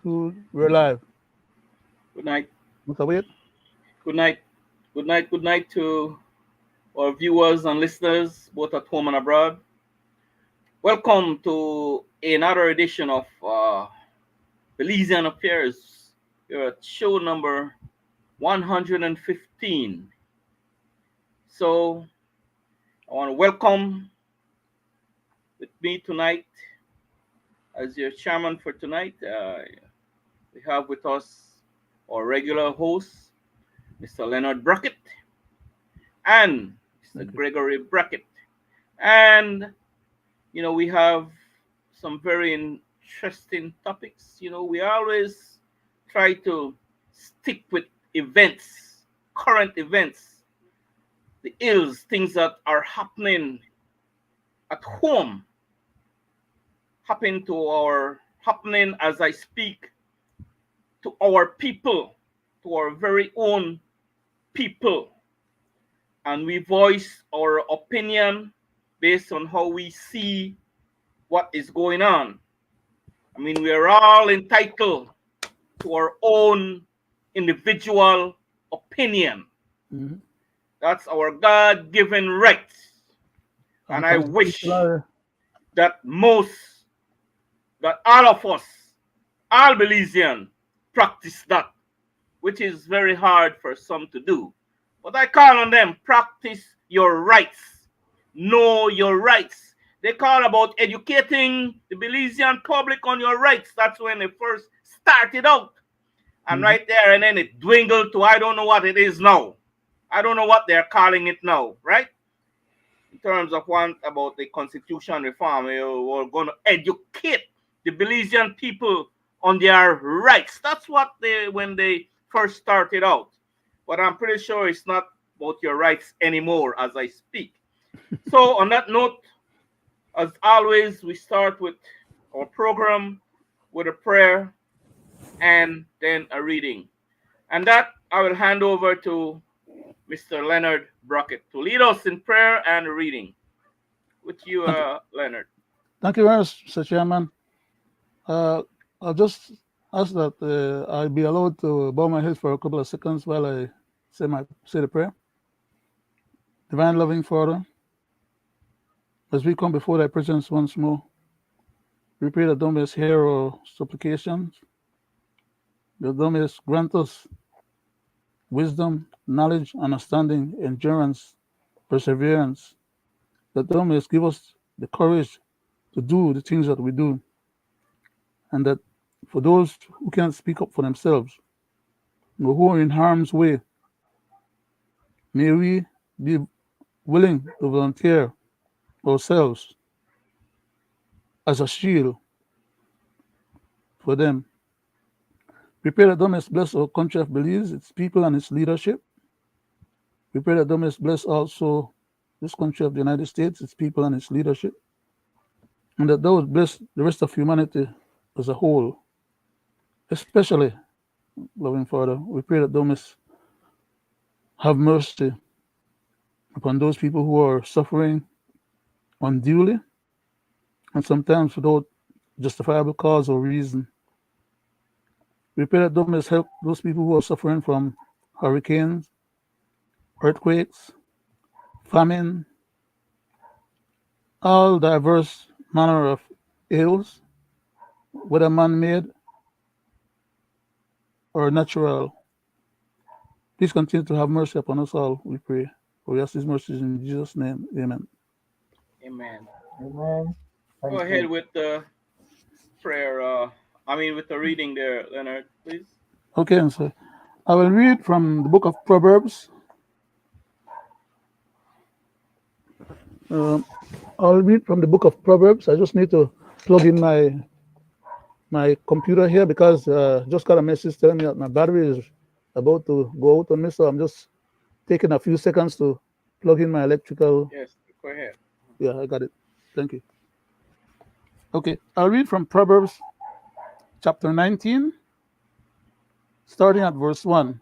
We're live. Good night. Mr. Wade? Good night. Good night. Good night to our viewers and listeners, both at home and abroad. Welcome to another edition of Belizean Affairs. We're at show number 115. So I want to welcome with me tonight as your chairman for tonight. We have with us our regular host, Mr. Leonard Brackett, and Mr. Gregory Brackett. And, we have some very interesting topics. We always try to stick with events, current events, the ills, things that are happening at home, happening as I speak to our people, to our very own people. And we voice our opinion based on how we see what is going on. I mean, we are all entitled to our own individual opinion. Mm-hmm. That's our God-given right. And I wish that all of us, all Belizean, practice that, which is very hard for some to do. But I call on them, practice your rights. Know your rights. They call about educating the Belizean public on your rights. That's when they first started out. And right there, and then it dwindled to I don't know what it is now. I don't know what they're calling it now, right? In terms of one about the constitution reform, we're going to educate the Belizean people on their rights. That's what when they first started out. But I'm pretty sure it's not about your rights anymore as I speak. So on that note, as always, we start with our program with a prayer and then a reading. And that I will hand over to Mr. Leonard Brackett to lead us in prayer and reading. With you, Leonard. Thank you very much, Mr. Chairman. I'll just ask that I be allowed to bow my head for a couple of seconds while I say the prayer. Divine loving Father, as we come before thy presence once more, we pray that thou mayest hear our supplications, that thou mayest grant us wisdom, knowledge, understanding, endurance, perseverance, that thou mayest give us the courage to do the things that we do, and that for those who can't speak up for themselves, who are in harm's way, may we be willing to volunteer ourselves as a shield for them. We pray that thou mayest bless our country of Belize, its people and its leadership. We pray that thou mayest bless also this country of the United States, its people and its leadership, and that thou would bless the rest of humanity as a whole. Especially, loving Father, we pray that thou mayest have mercy upon those people who are suffering unduly and sometimes without justifiable cause or reason. We pray that thou mayest help those people who are suffering from hurricanes, earthquakes, famine, all diverse manner of ills, whether man-made or natural. Please continue to have mercy upon us all, we pray. For we ask these mercies in Jesus' name. Amen. Amen. Amen. Go Thank ahead you. with the prayer. With the reading there, Leonard, please. Okay, and so I will read from the book of Proverbs. I'll read from the book of Proverbs. I just need to plug in my computer here because just got a message telling me that my battery is about to go out on me. So I'm just taking a few seconds to plug in my electrical. Yes, go ahead. Yeah, I got it. Thank you. Okay, I'll read from Proverbs chapter 19, starting at verse 1.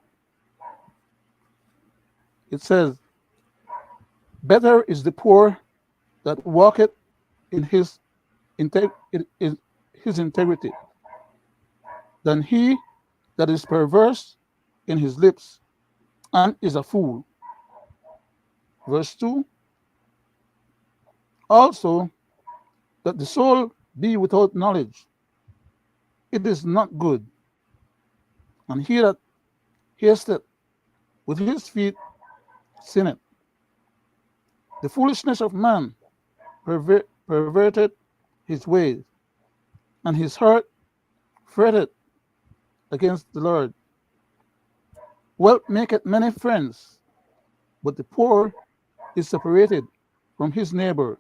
It says, better is the poor that walketh in his integrity than he that is perverse in his lips and is a fool. Verse 2, also that the soul be without knowledge, it is not good. And he that hasteth with his feet sinneth. The foolishness of man perverted his ways, and his heart fretted against the Lord. Wealth maketh many friends, but the poor is separated from his neighbor.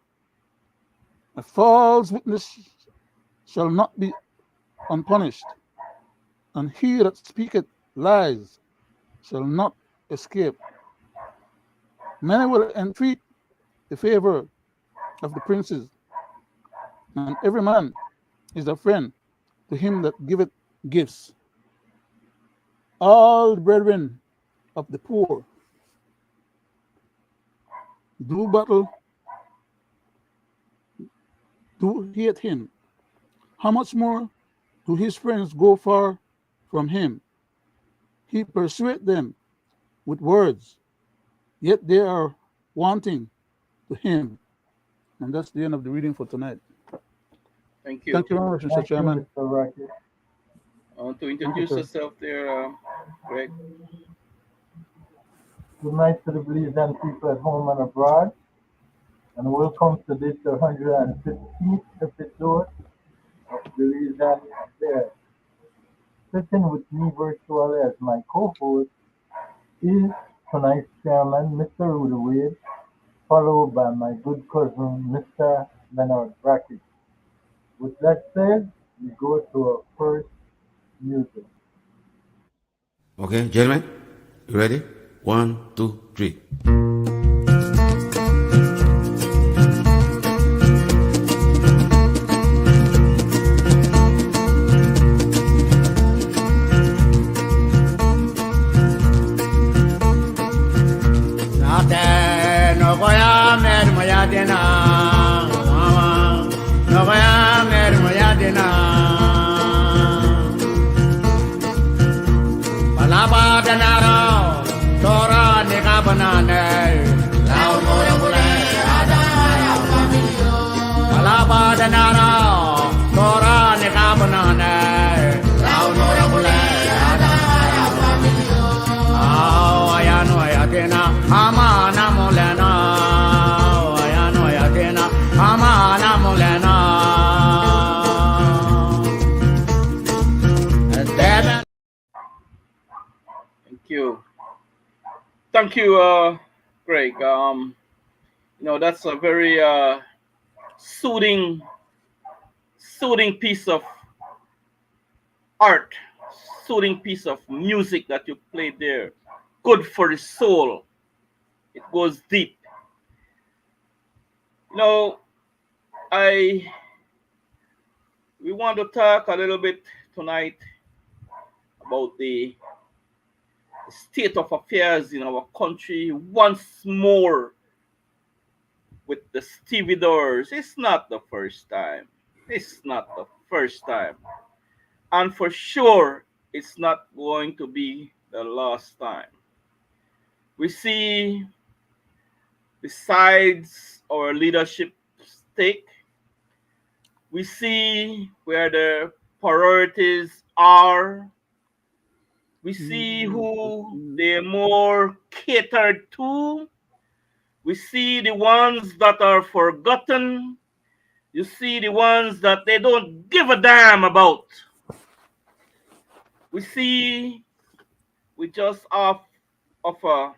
A false witness shall not be unpunished, and he that speaketh lies shall not escape. Many will entreat the favor of the princes, and every man is a friend to him that giveth gifts. All the brethren of the poor do battle, do hate him. How much more do his friends go far from him? He persuade them with words, yet they are wanting to him. And that's the end of the reading for tonight. Thank you. Thank you very much, Mr. Thank you, Chairman. Mr. Brackett. I want to Thank you, introduce sir. yourself there, Greg. Good night to the Belizean people at home and abroad, and welcome to this 115th episode of Belizean Affairs. Sitting with me virtually as my co-host is tonight's chairman, Mr. Roody, followed by my good cousin, Mr. Leonard Brackett. With that said, we go to our first music. Okay, gentlemen, you ready? 1, 2, 3. Thank you, Greg. That's a very soothing piece of art, soothing piece of music that you played there. Good for the soul. It goes deep. We want to talk a little bit tonight about the state of affairs in our country once more with the stevedores. It's not the first time. It's not the first time. And for sure, it's not going to be the last time. We see the sides our leadership take. We see where the priorities are. We see who they're more catered to. We see the ones that are forgotten. You see the ones that they don't give a damn about. We just off of a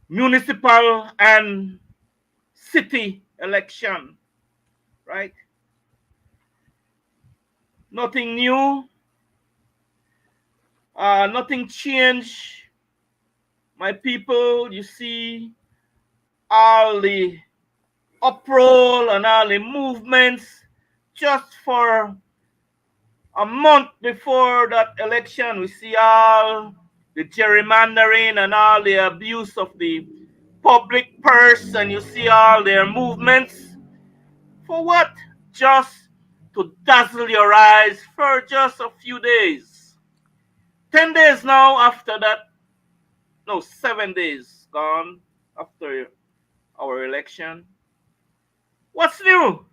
municipal and city election, right? Nothing new. Nothing changed. My people, you see all the uproar and all the movements just for a month before that election. We see all the gerrymandering and all the abuse of the public purse, and you see all their movements. For what? Just to dazzle your eyes for just a few days. 10 days now after that, no, 7 days gone after our election. What's new?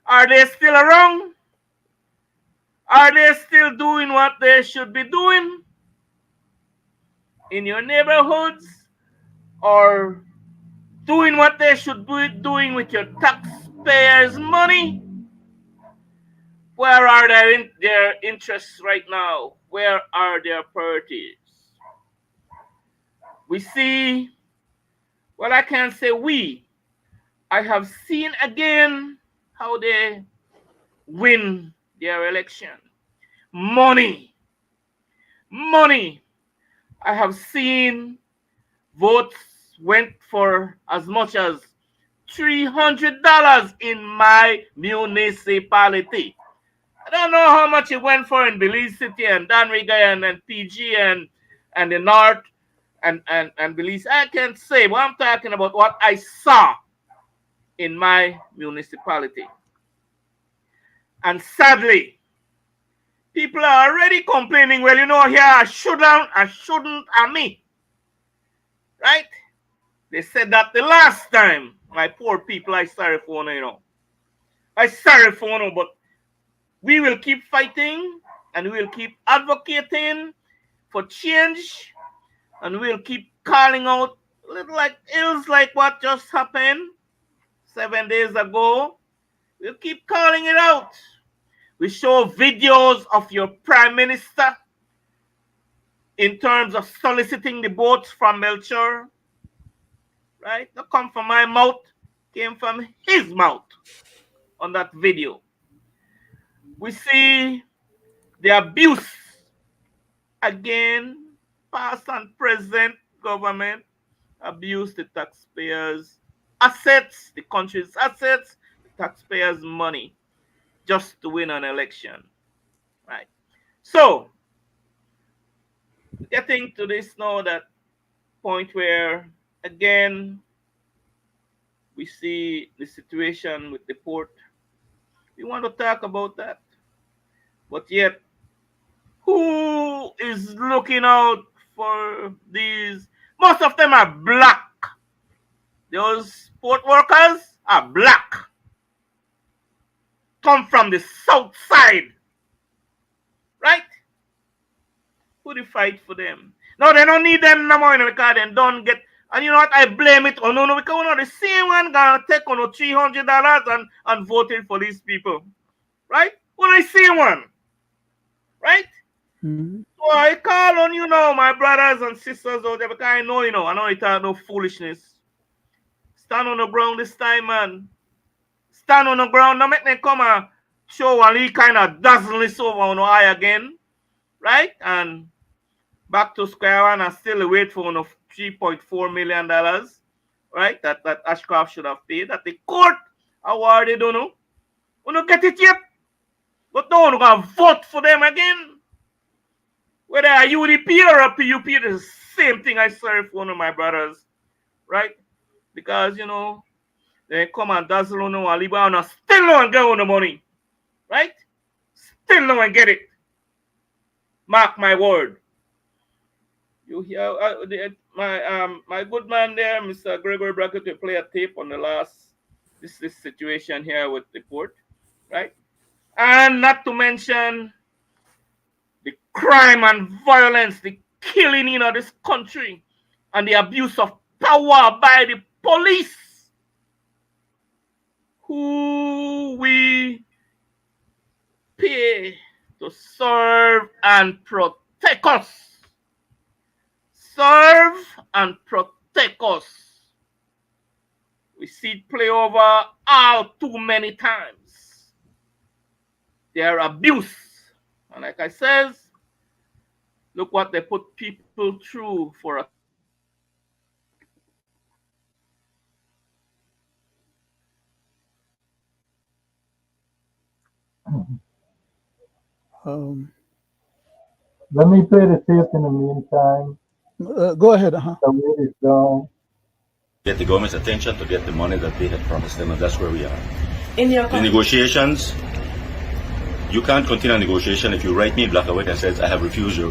Are they still around? Are they still doing what they should be doing in your neighborhoods, or doing what they should be doing with your taxpayers' money? Where are their interests right now? Where are their priorities? We see, well, I can't say we. I have seen again how they win their election. Money. Money. I have seen votes went for as much as $300 in my municipality. I don't know how much it went for in Belize City and Danriga and PG and the North and Belize. I can't say, but I'm talking about what I saw in my municipality. And sadly, people are already complaining, well, you know, here I shouldn't, me. Right? They said that the last time. My poor people, I sorry for you, you know. I sorry for you, but we will keep fighting and we will keep advocating for change, and we'll keep calling out little like ills like what just happened 7 days ago. We'll keep calling it out. We show videos of your prime minister in terms of soliciting the votes from Melchor. Right? Not come from my mouth, came from his mouth on that video. We see the abuse again, past and present government abuse the taxpayers' assets, the country's assets, the taxpayers' money, just to win an election. Right. So, getting to this now, that point where again we see the situation with the port. We want to talk about that. But yet, who is looking out for these? Most of them are black. Those port workers are black. Come from the south side. Right? Who do fight for them? No, they don't need them no more because they don't get. And you know what? I blame it on no, because you know, the same one gonna take on $300 and voting for these people. Right? When I see one. Right? Mm-hmm. So I call on you now, my brothers and sisters out there, because I know, you know, I know it's no foolishness. Stand on the ground this time, man. Stand on the ground. Don't make them come and show and he kind of dazzle this over on the eye again. Right? And back to square one and still wait for $3.4 million. Right? That Ashcroft should have paid. That the court awarded, don't know. We don't get it yet. But no one gonna vote for them again. Whether a UDP or a PUP, the same thing I serve for one of my brothers. Right? Because, you know, they come and dazzle on and leave on and still no one get on the money. Right? Still no one get it. Mark my word. You hear my good man there, Mr. Gregory Brackett, to play a tape on the last this situation here with the port, right? And not to mention the crime and violence, the killing in this country, and the abuse of power by the police, who we pay to serve and protect us. Serve and protect us. We see it play over all too many times. Their abuse. And like I says, look what they put people through for a Let me play the tape in the meantime. Go ahead. The wait is down. Get the government's attention to get the money that they had promised them, and that's where we are. The negotiations You can't continue a negotiation if you write me in black and white and says I have refused your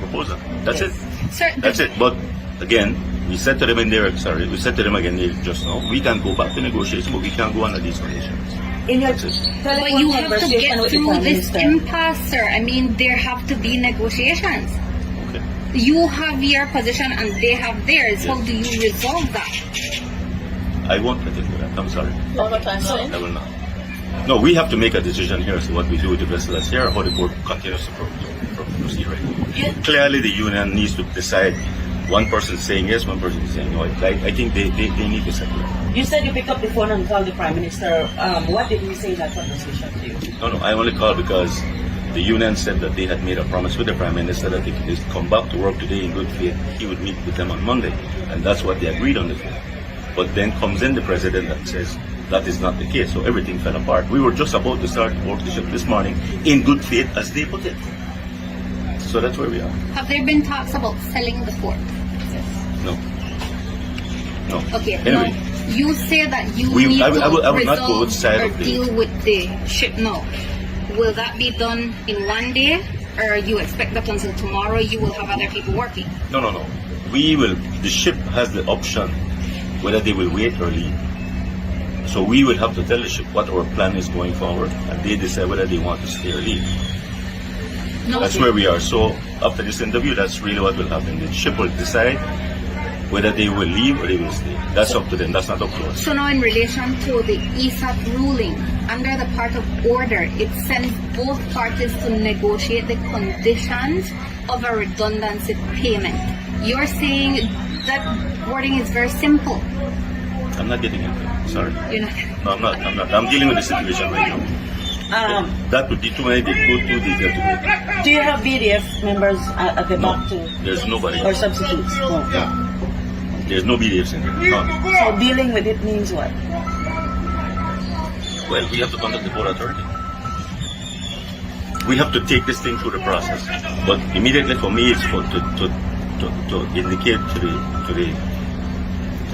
proposal. That's it. Sir, That's it. But again, we said to them in there, sorry, we said to them again just now, we can go back to negotiation, but we can't go under these conditions. In your That's it. but you have to get through this impasse, sir. I mean, there have to be negotiations. Okay. You have your position and they have theirs. How do you resolve that? I won't let it do that. I'm sorry. Longer timeline? I will not. No, we have to make a decision here as to what we do with the vessel that's here, how the court continues to proceed right now. Clearly, the union needs to decide. One person saying yes, one person is saying no. I think they need to settle it. You said you picked up the phone and called the Prime Minister. What did he say in that conversation to you? No, I only called because the union said that they had made a promise with the Prime Minister that if they come back to work today in good faith, he would meet with them on Monday. And that's what they agreed on the phone. But then comes in the President and says that is not the case. So everything fell apart. We were just about to start workshop this morning in good faith, as they put it. So that's where we are. Have there been talks about selling the fort? No. Okay. Anyway. Now, you say that you We- need I will- to I will not resolve go outside or of the- deal with the ship now. Will that be done in one day, or you expect that until tomorrow you will have other people working? No. We will. The ship has the option whether they will wait or leave. So we will have to tell the ship what our plan is going forward, and they decide whether they want to stay or leave. No. That's where we are. So after this interview, that's really what will happen. The ship will decide whether they will leave or they will stay. That's up to them. That's not up to us. So now in relation to the ESAT ruling, under the part of order, it sends both parties to negotiate the conditions of a redundancy payment. You're saying that wording is very simple. I'm not getting into it. Sorry. You're not. No, I'm not. I'm dealing with the situation right now. That would be too many too detailed to me. Do you have BDF members at the back too? There's nobody. Or substitutes? No. There's no BDFs in there. No. So dealing with it means what? Well, we have to contact the Port Authority. We have to take this thing through the process. But immediately for me, it's to indicate to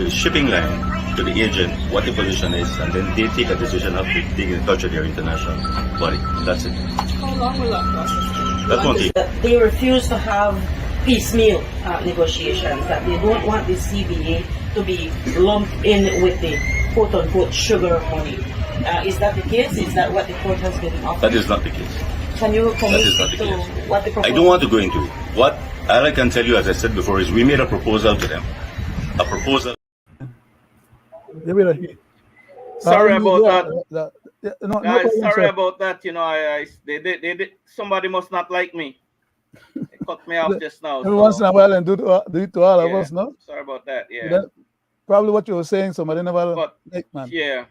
the shipping line, to the agent, what the position is, and then they take a decision after taking in touch with their international body. That's it. How long will that process That won't take. They refuse to have piecemeal negotiations, that they don't want the CBA to be lumped in with the quote-unquote sugar money. Is that the case? Is that what the court has been offering? That is not the case. Can you That is not the to case. what the I don't want to go into it. What all I can tell you, as I said before, is we made a proposal to them. A proposal. Give it a hit. Sorry about that. No Guys, problem, sorry sir. about that. You know, they did. Somebody must not like me. They cut me off just now. Every once in a while and do it to all of us, no? Sorry about that. Yeah. That, probably what you were saying, somebody never But like, man. yeah.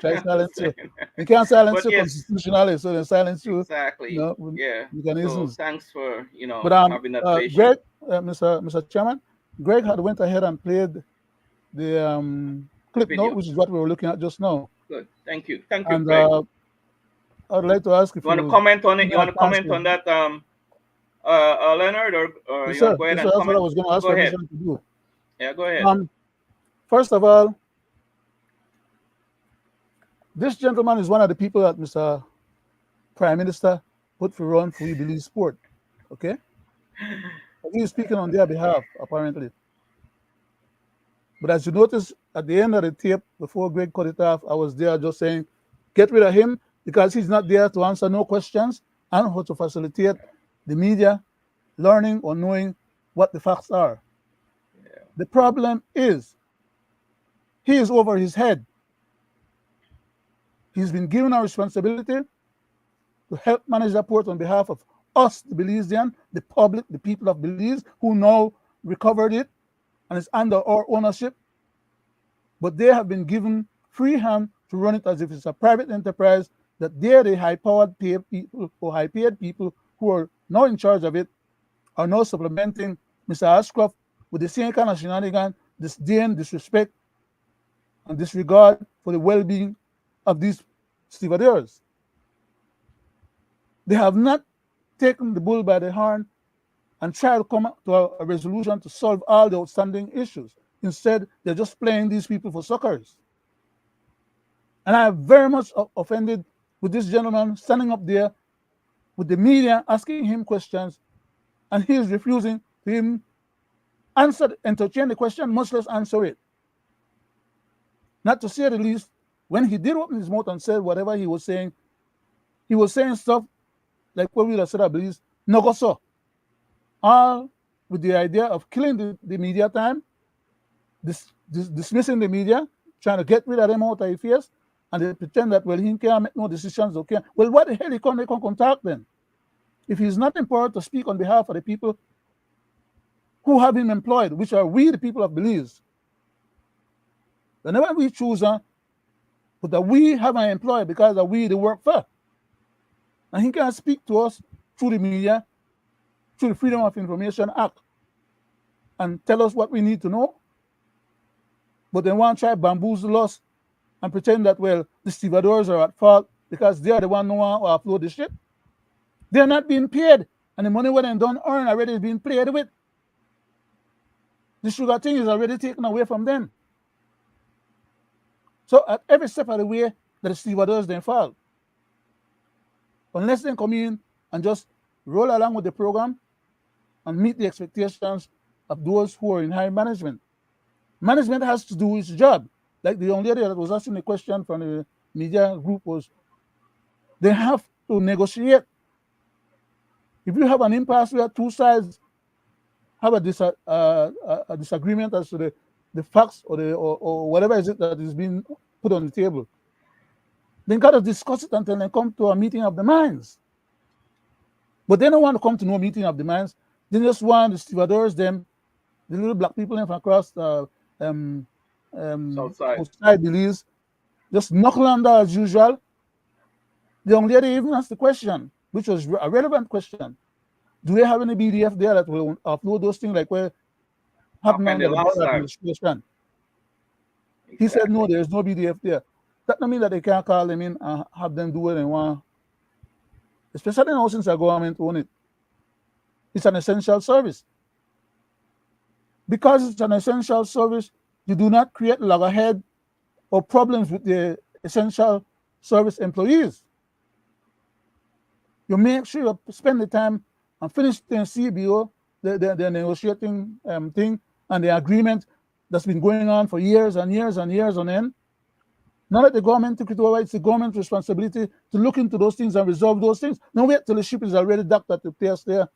Try to silence you. You can't silence But you yes. constitutionally, so they silence you. Exactly. You know, with Yeah. So mechanisms. thanks for But having that patience. Greg, Mr. Chairman, Greg had went ahead and played the clip Video. note, which is what we were looking at just now. Good. Thank you. Thank you, And Greg. I'd like to ask if You want to comment on it? You want to comment answer. on that, Leonard, or Yes, you sir. want to go ahead Yes, and sir, that's what I comment? was going to ask Go ahead. permission to do. Yeah, go ahead. First of all, this gentleman is one of the people that Mr. Prime Minister put for run for Belize Sport. Okay? He is speaking on their behalf, apparently. But as you notice, at the end of the tape, before Greg cut it off, I was there just saying, get rid of him because he's not there to answer no questions and how to facilitate the media learning or knowing what the facts are. Yeah. The problem is, he is over his head. He's been given a responsibility to help manage the port on behalf of us, the Belizean, the public, the people of Belize, who now recovered it and it's under our ownership. But they have been given free hand to run it as if it's a private enterprise, that they're the high-powered people or high-paid people who are now in charge of it, are now supplementing Mr. Ashcroft with the same kind of shenanigan, disdain, disrespect, and disregard for the well-being of these stevedores. They have not taken the bull by the horn and tried to come to a resolution to solve all the outstanding issues. Instead, they're just playing these people for suckers. And I am very much offended with this gentleman standing up there with the media asking him questions, and he is refusing to even entertain the question, much less answer it. Not to say the least, when he did open his mouth and said whatever he was saying stuff like what we would have said, I believe, no go so. All with the idea of killing the media time, dismissing the media, trying to get rid of them out of his face, and they pretend that, well, he can't make no decisions, okay. Well, what the hell they can contact then? If he's not empowered to speak on behalf of the people who have him employed, which are we, the people of Belize, whenever we choose, but that we have an employer because of we the work for. And he can speak to us through the media, through the Freedom of Information Act, and tell us what we need to know. But they want to try bamboozle us and pretend that, well, the stevedores are at fault because they are the one who want to upload the ship. They're not being paid, and the money when they don't earn already is being played with. The sugar thing is already taken away from them. So at every step of the way, that the stevedores then fall. Unless they come in and just roll along with the program and meet the expectations of those who are in high management. Management has to do its job. Like the young lady that was asking the question from the media group was, they have to negotiate. If you have an impasse where two sides have a disagreement as to the facts or whatever is it that is being put on the table, then got to discuss it until they come to a meeting of the minds. But they don't want to come to no meeting of the minds. They just want the stevedores, them, the little black people from across outside Belize, just knuckle under as usual. The young lady even asked the question, which was a relevant question. Do they have any BDF there that will upload those things like where happened under the Ball administration? Exactly. He said, no, there's no BDF there. That doesn't mean that they can't call them in and have them do what they want. Especially now since the government own it. It's an essential service. Because it's an essential service, you do not create loggerhead or problems with the essential service employees. You make sure you spend the time and finish the CBO, the negotiating thing, and the agreement that's been going on for years and years and years on end. Not that the government took it over, it's the government's responsibility to look into those things and resolve those things. Don't wait till the ship is already docked at the place there,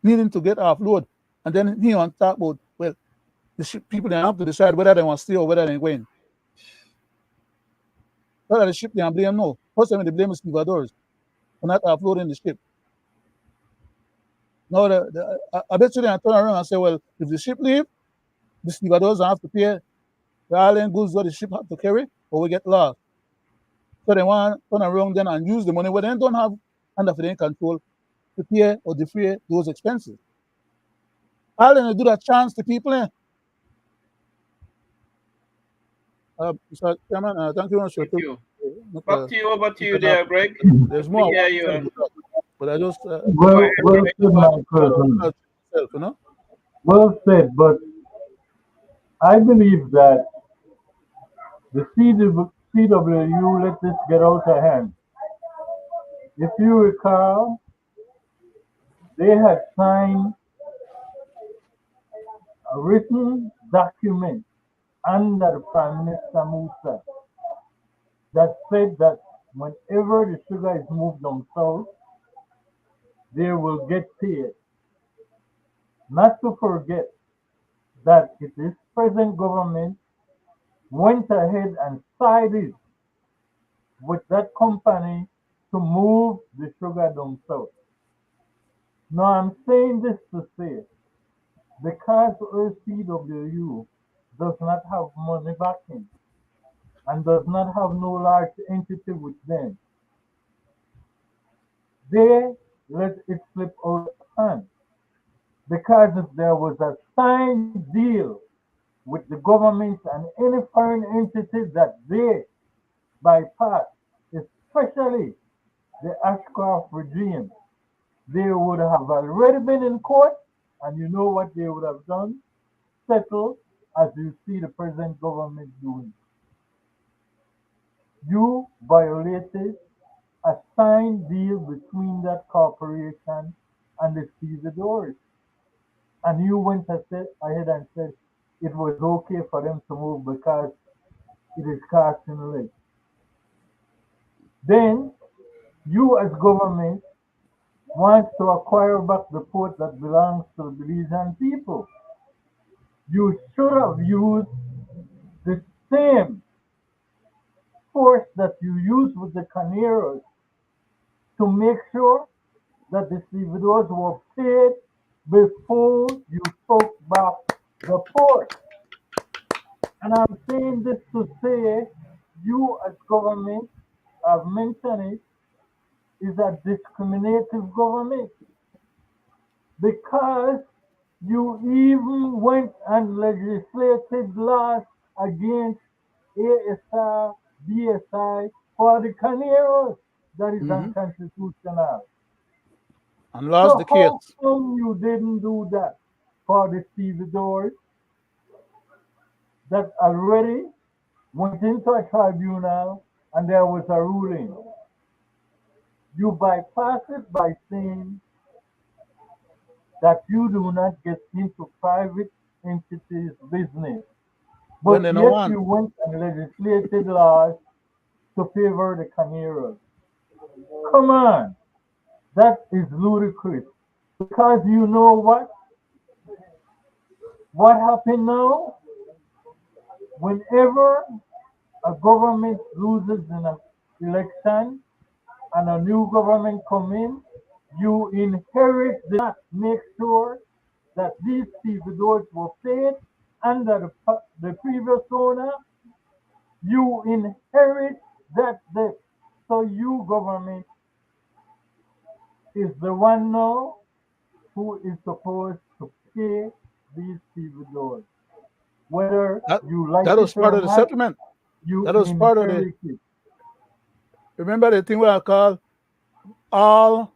needing to get offload. And then he on talk about, well, the ship people they have to decide whether they want to stay or whether they're going. Whether the ship they are blame, no. First time they blame the stevedores for not offloading the ship. Now, I bet you they turn around and say, well, if the ship leave, the stevedores have to pay the island goods that the ship have to carry, or we get lost. So they want to turn around then and use the money where they don't have under their control to pay or defray those expenses. Island they do that chance to people. Mr. Chairman, thank you very much. Thank you. Over to you there, Greg. There's more. But I just well said, my cousin. You know? Well said, but I believe that the CWU let this get out of hand. If you recall, they had signed a written document under the Prime Minister Musa that said that whenever the sugar is moved on south, they will get paid. Not to forget that it is present government went ahead and sided with that company to move the sugar down south. Now I'm saying this to say, because RCWU does not have money backing and does not have no large entity with them, they let it slip out of hand. Because if there was a signed deal with the government and any foreign entity that they bypass, especially the Ashcroft regime, they would have already been in court, and you know what they would have done? Settle, as you see the present government doing. You violated a signed deal between that corporation and the stevedores. And you went ahead and said it was okay for them to move because it is casting lake. Then you as government want to acquire back the port that belongs to the Belizean people. You should have used the same force that you used with the Caneros to make sure that the stevedores were paid before you took back the port. And I'm saying this to say, you as government, I've mentioned it, is a discriminative government because you even went and legislated laws against ASR, BSI for the Caneros. That is unconstitutional. And lost So the how case. come you didn't do that for the stevedores that already went into a tribunal and there was a ruling? You bypass it by saying that you do not get into private entities' business. When But they don't yet want. you went and legislated laws to favor the Caneros. Come on, that is ludicrous. Because you know what? What happened now? Whenever a government loses an election and a new government come in, you inherit that. Make sure that these stevedores were paid under the previous owner. You inherit that debt. So you government is the one now who is supposed to pay these stevedores. Whether That, you like that was it part or of the not, settlement. you That was part of the. inherit it. Remember the thing where I call all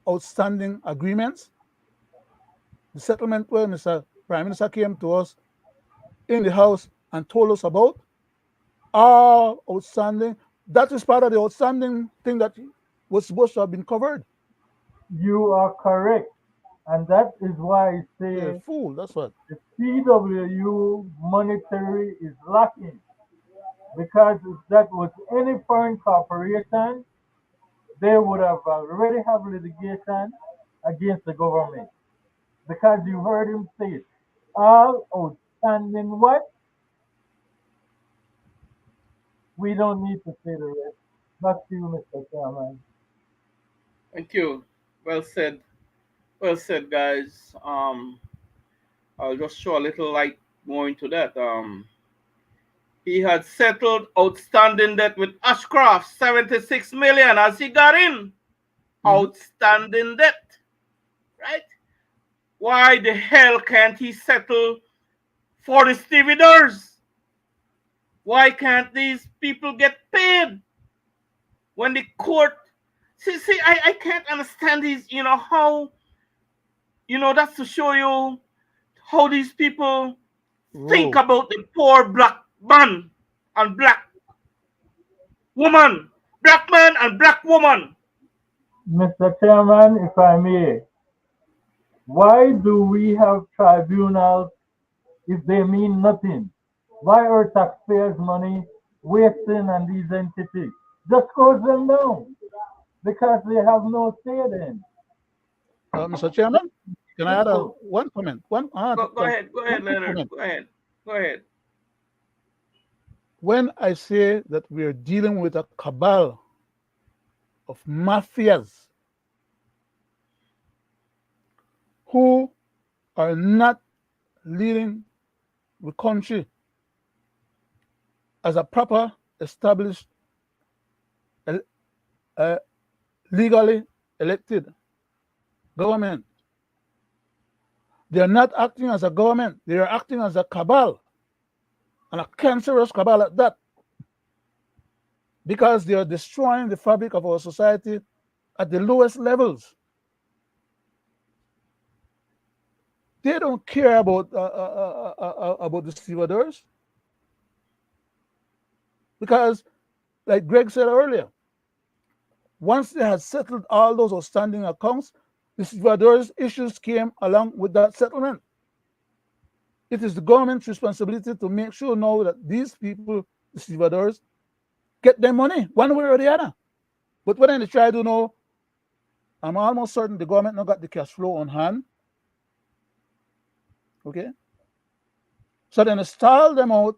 outstanding agreements? The settlement where Mr. Prime Minister came to us in the House and told us about all outstanding. That is part of the outstanding thing that was supposed to have been covered. You are correct. And that is why I You're a say fool. That's what. the CWU monetary is lacking. Because if that was any foreign corporation, they would have already have litigation against the government. Because you heard him say it. All outstanding what? We don't need to say the rest. Back to you, Mr. Chairman. Thank you. Well said. Well said, guys. I'll just show a little light more into that. He had settled outstanding debt with Ashcroft, 76 million as he got in. Outstanding debt, right? Why the hell can't he settle for the stevedores? Why can't these people get paid when the court? See, I can't understand these. How? That's to show you how these people think about the poor black man and black woman, black man and black woman. Mr. Chairman, if I may, why do we have tribunals if they mean nothing? Why are taxpayers' money wasting on these entities? Just close them down because they have no say then. Mr. Chairman, can I add Simple. one comment? Go ahead, One quick Leonard. comment. Go ahead. When I say that we are dealing with a cabal of mafias who are not leading the country as a proper, established, legally elected government. They are not acting as a government. They are acting as a cabal, and a cancerous cabal at that, because they are destroying the fabric of our society at the lowest levels. They don't care about the stevedores, because, like Greg said earlier, Once they had settled all those outstanding accounts, the stevedores' issues came along with that settlement. It is the government's responsibility to make sure now that these people, the stevedores, get their money one way or the other. But when they try to know, I'm almost certain the government not got the cash flow on hand. Okay? So then they stall them out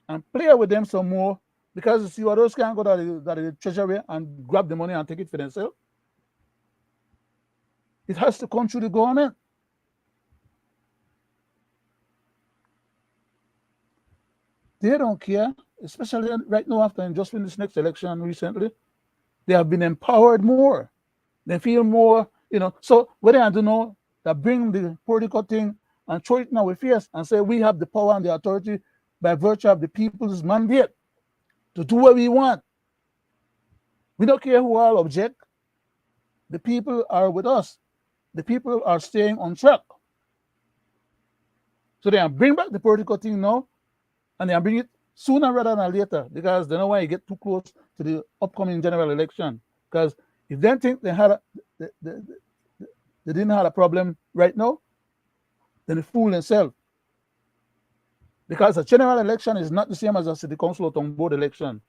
and play with them some more because the stevedores can't go to the treasury and grab the money and take it for themselves. It has to come through the government. They don't care, especially right now after just in this next election recently. They have been empowered more. They feel more, So what they do know that bring the political thing and throw it in our face and say we have the power and the authority by virtue of the people's mandate to do what we want. We don't care who all object. The people are with us. The people are staying on track. So they bring back the political thing now, and they bring it sooner rather than later because they don't want to get too close to the upcoming general election. Because if they think they didn't have a problem right now, then they fool themselves. Because a general election is not the same as a city council or town board election.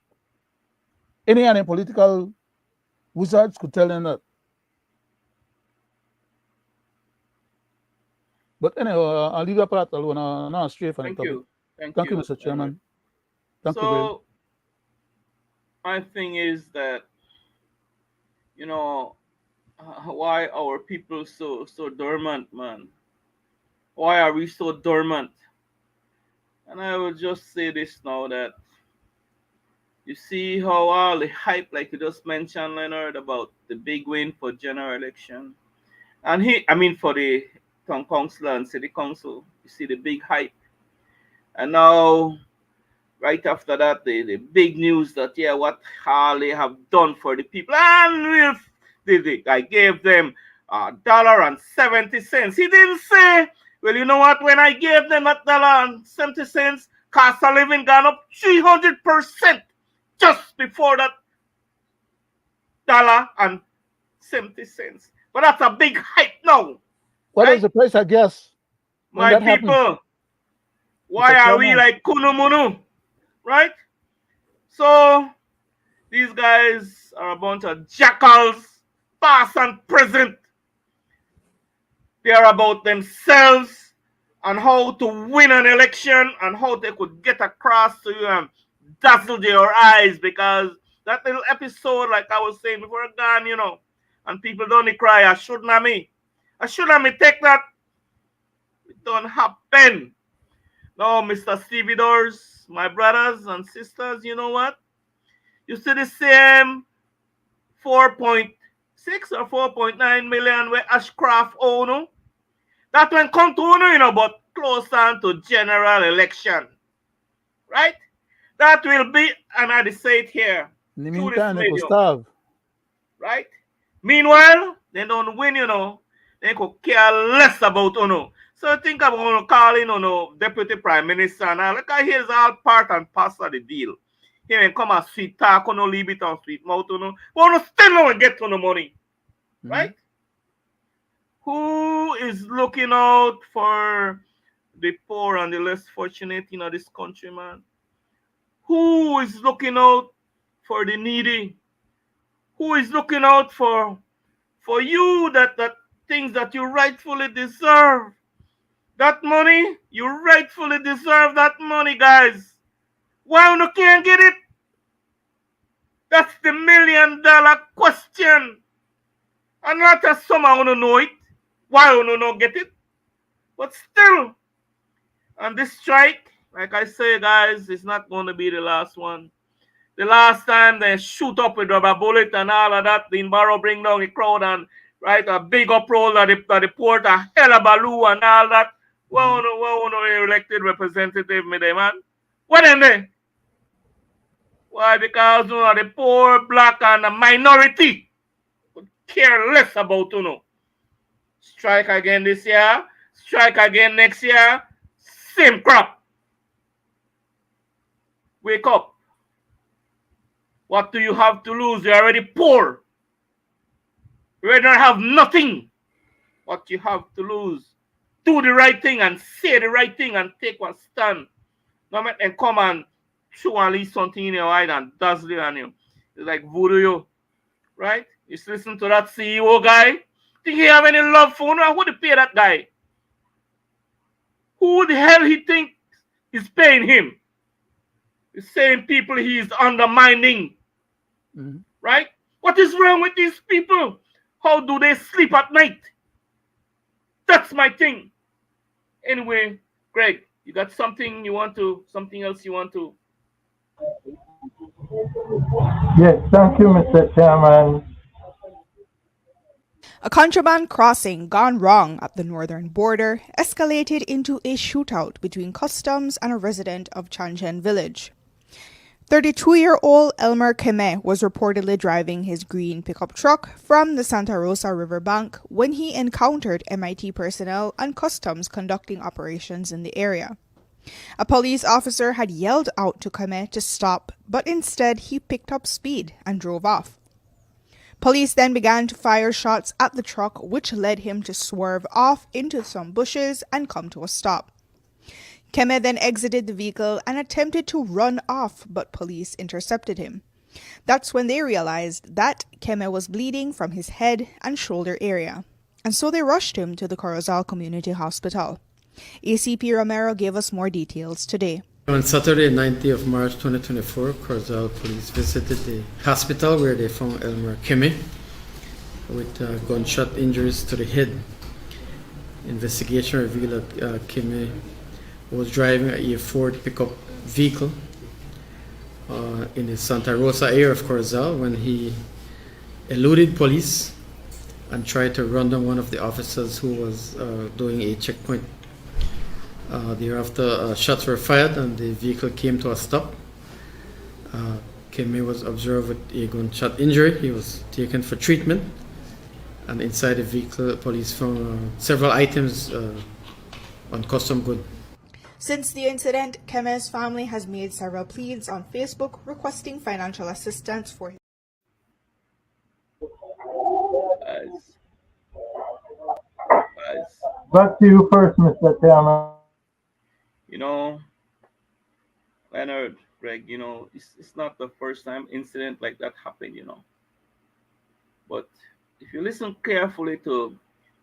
Any other political wizards could tell them that. But anyway, I'll leave that part alone. I'm not straight from the topic. Thank you, Mr. Chairman. Thank you, Greg. So my thing is that, why our people so dormant, man? Why are we so dormant? And I will just say this now, that you see how all the hype, like you just mentioned, Leonard, about the big win for general election, and for the town council and city council, you see the big hype. And now, right after that, the big news that, what Harley have done for the people. And I gave them $1.70. He didn't say, well, you know what, when I gave them that $1.70, cost of living gone up 300% just before that $1.70. But that's a big hype now. What is the price, I guess? My people, why are we like kunumunu? Right? So these guys are a bunch of jackals, past and present. They are about themselves and how to win an election and how they could get across to you and dazzle your eyes, because that little episode, like I was saying before, gone, and people don't cry, I shouldn't have me take that. It don't happen. No, Mr. Stevedores, my brothers and sisters, you know what? You see the same 4.6 or 4.9 million where Ashcraft own. That when come to but closer to general election. Right? That will be, and I say it here. In the meantime, they could starve. Right? Meanwhile, they don't win, They could care less about So think about calling Deputy Prime Minister and all. Look, here's all part and parcel of the deal. He ain't come and sweet talk, leave it on sweet mouth, But still don't get money. Right? Who is looking out for the poor and the less fortunate in this country, man? Who is looking out for the needy? Who is looking out for you that things that you rightfully deserve? That money, you rightfully deserve that money, guys. Why you can't get it? That's the $1 million question. And not as someone want to know it. Why you not get it? But still, and this strike, like I say, guys, it's not going to be the last one. The last time they shoot up with rubber bullet and all of that, the Barrow bring down the crowd and a big uproar at the port, a hell of baloo and all that. Well, no elected representative, man. What in there? Why? Because the poor, black, and the minority would care less about Strike again this year, strike again next year, same crap. Wake up. What do you have to lose? You're already poor. You already don't have nothing. What you have to lose? Do the right thing and say the right thing and take one stand. Don't make them come and show at least something in your eye and dazzle you on you. It's like voodoo you. Right? You just listen to that CEO guy. Think he have any love for him? Who to pay that guy? Who the hell he think is paying him? The same people he is undermining. Mm-hmm. Right? What is wrong with these people? How do they sleep at night? That's my thing. Anyway, Greg, you got something else you want to? Yes, thank you, Mr. Chairman. A contraband crossing gone wrong at the northern border escalated into a shootout between customs and a resident of Chanchen village. 32-year-old Elmer Keme was reportedly driving his green pickup truck from the Santa Rosa riverbank when he encountered MIT personnel and customs conducting operations in the area. A police officer had yelled out to Keme to stop, but instead he picked up speed and drove off. Police then began to fire shots at the truck, which led him to swerve off into some bushes and come to a stop. Keme then exited the vehicle and attempted to run off, but police intercepted him. That's when they realized that Keme was bleeding from his head and shoulder area, and so they rushed him to the Corozal Community Hospital. ACP Romero gave us more details today. On Saturday, 19th of March 2024, Corozal police visited the hospital where they found Elmer Keme with gunshot injuries to the head. Investigation revealed that Keme was driving a Ford pickup vehicle in the Santa Rosa area of Corozal when he eluded police and tried to run down one of the officers who was doing a checkpoint. Thereafter, shots were fired and the vehicle came to a stop. Keme was observed with a gunshot injury. He was taken for treatment, and inside the vehicle, police found several items on custom goods. Since the incident, Keme's family has made several pleas on Facebook requesting financial assistance for him. Back to you first, Mr. Chairman. You know, Leonard, Greg, you know, it's not the first time incident like that happened, you know. But if you listen carefully to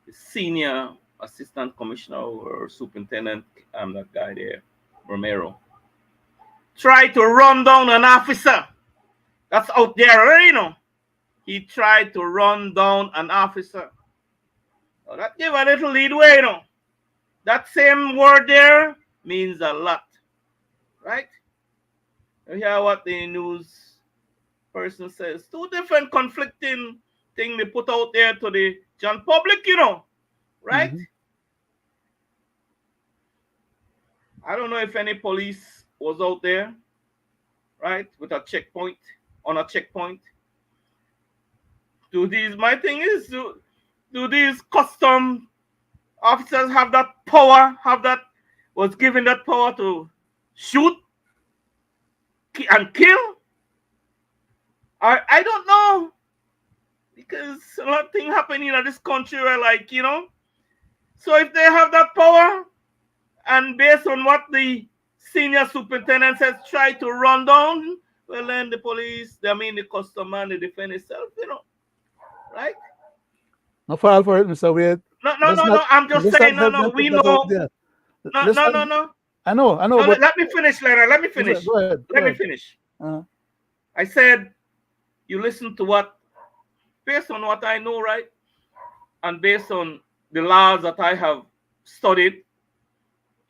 the senior assistant commissioner or superintendent, that guy there, Romero, tried to run down an officer that's out there, you know. He tried to run down an officer. Well, that gave a little leadway, you know. That same word there means a lot, right? You hear what the news person says. Two different conflicting things they put out there to the general public, you know, right? Mm-hmm. I don't know if any police was out there, right, with a checkpoint, on a checkpoint. My thing is, do these custom officers have that power, was given that power to shoot and kill? I don't know, because a lot of things happening in this country where, like, you know, so if they have that power, and based on what the senior superintendent says, try to run down, well, then the police, the custom man, they defend itself, you know, right? No fall for it, Mr. Wade. No, I'm just saying, we know. No. I know. But let me finish, Leonard. Let me finish. Go ahead. Let me finish. I said, you listen to what, based on what I know, right? And based on the laws that I have studied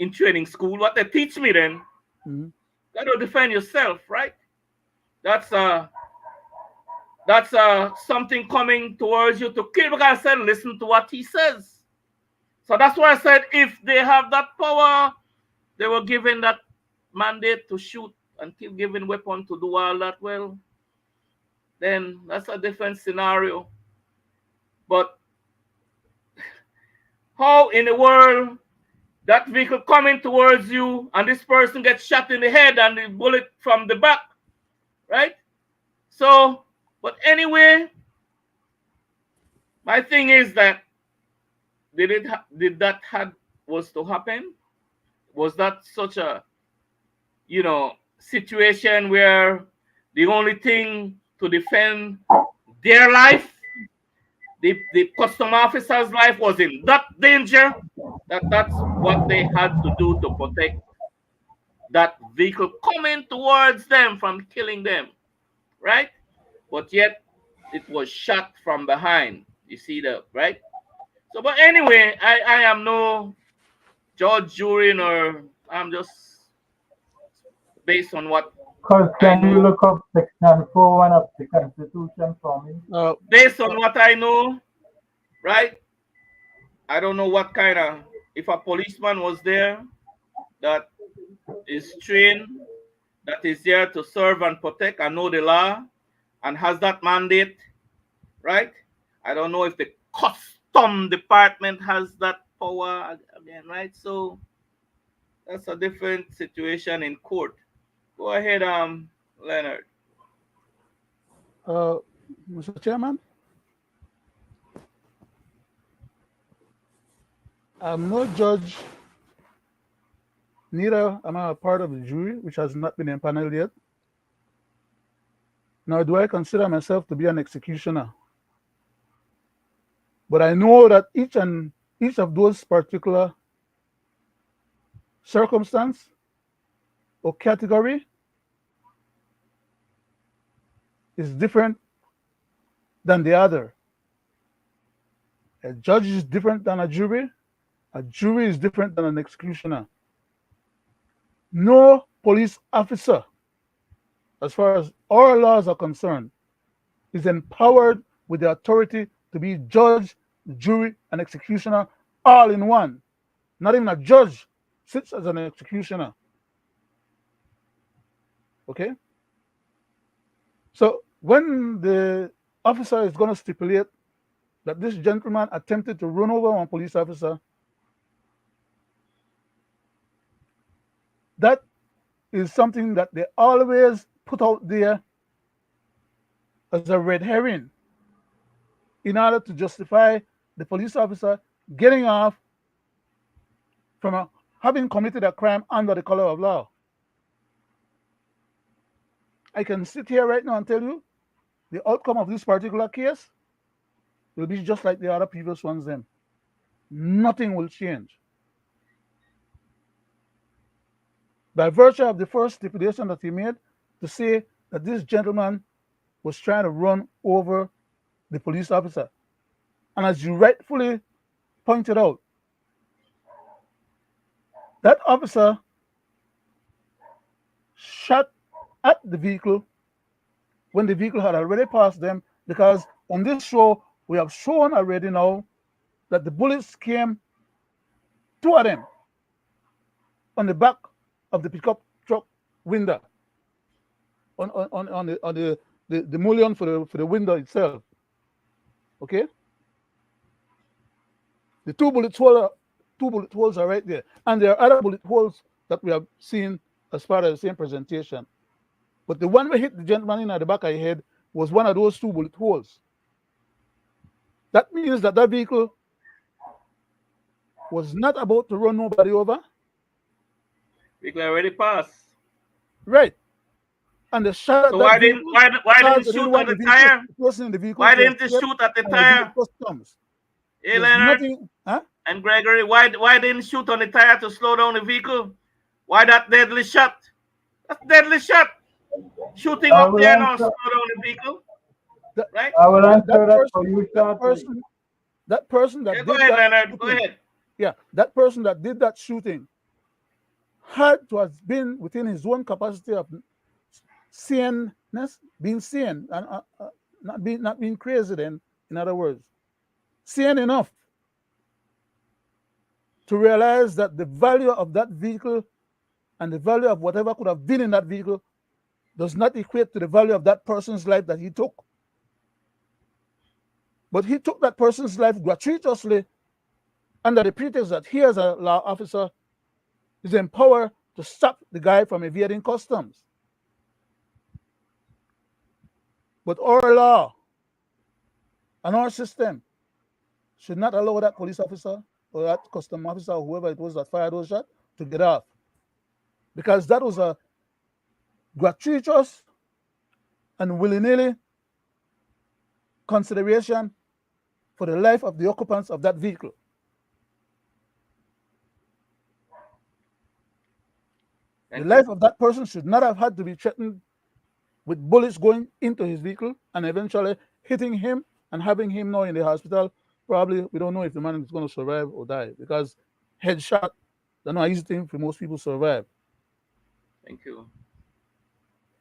in training school, what they teach me then, you got to defend yourself, right? That's something coming towards you to kill, because I said, listen to what he says. So that's why I said, if they have that power, they were given that mandate to shoot and keep giving weapon to do all that, well, then that's a different scenario. But how in the world that vehicle coming towards you and this person gets shot in the head and the bullet from the back, right? So, but anyway, my thing is that did that was to happen? Was that such a situation where the only thing to defend their life, the custom officer's life, was in that danger, that's what they had to do to protect that vehicle coming towards them from killing them, right? But yet it was shot from behind. You see that, right? So, but anyway, I am no judge, jury, or I'm just based on what Cause I can you know. look up section 4:1 of the Constitution for me? Based on what I know, right? I don't know what kind of, if a policeman was there that is trained, that is there to serve and protect and know the law and has that mandate, right? I don't know if the custom department has that power again, right? So that's a different situation in court. Go ahead, Leonard. Mr. Chairman, I'm no judge, neither am I a part of the jury, which has not been empaneled yet, nor do I consider myself to be an executioner. But I know that each of those particular circumstance or category is different than the other. A judge is different than a jury is different than an executioner. No police officer, as far as our laws are concerned, is empowered with the authority to be judge, jury, and executioner all in one. Not even a judge sits as an executioner. Okay? So when the officer is going to stipulate that this gentleman attempted to run over one police officer, that is something that they always put out there as a red herring in order to justify the police officer getting off from having committed a crime under the color of law. I can sit here right now and tell you the outcome of this particular case will be just like the other previous ones then. Nothing will change. By virtue of the first stipulation that he made to say that this gentleman was trying to run over the police officer. And as you rightfully pointed out, that officer shot at the vehicle when the vehicle had already passed them, because on this show, we have shown already now that the bullets came, two of them, on the back of the pickup truck window, on the mullion for the window itself. Okay? The two bullet holes are right there. And there are other bullet holes that we have seen as part of the same presentation. But the one we hit the gentleman in at the back of the head was one of those two bullet holes. That means that that vehicle was not about to run nobody over. Vehicle already passed. Right. And the shot So at why that vehicle, didn't shoot on the tire? Why didn't they shoot at the tire? Hey, Leonard and Gregory, why didn't shoot on the tire to slow down the vehicle? Why that deadly shot? That's deadly shot. Shooting up there now, slow down the vehicle. Right? I will answer that for you, that person that go ahead, Leonard. Go ahead. Yeah, that person that did that shooting had to have been within his own capacity of saneness, being sane, and not being crazy. Then, in other words, sane enough to realize that the value of that vehicle and the value of whatever could have been in that vehicle does not equate to the value of that person's life that he took. But he took that person's life gratuitously under the pretext that he, as a law officer, is empowered to stop the guy from evading customs. But our law and our system should not allow that police officer or that custom officer or whoever it was that fired those shots to get off. Because that was a gratuitous and willy-nilly consideration for the life of the occupants of that vehicle. The life of that person should not have had to be threatened with bullets going into his vehicle and eventually hitting him and having him now in the hospital. Probably, we don't know if the man is going to survive or die, because headshot, that's not an easy thing for most people to survive. Thank you.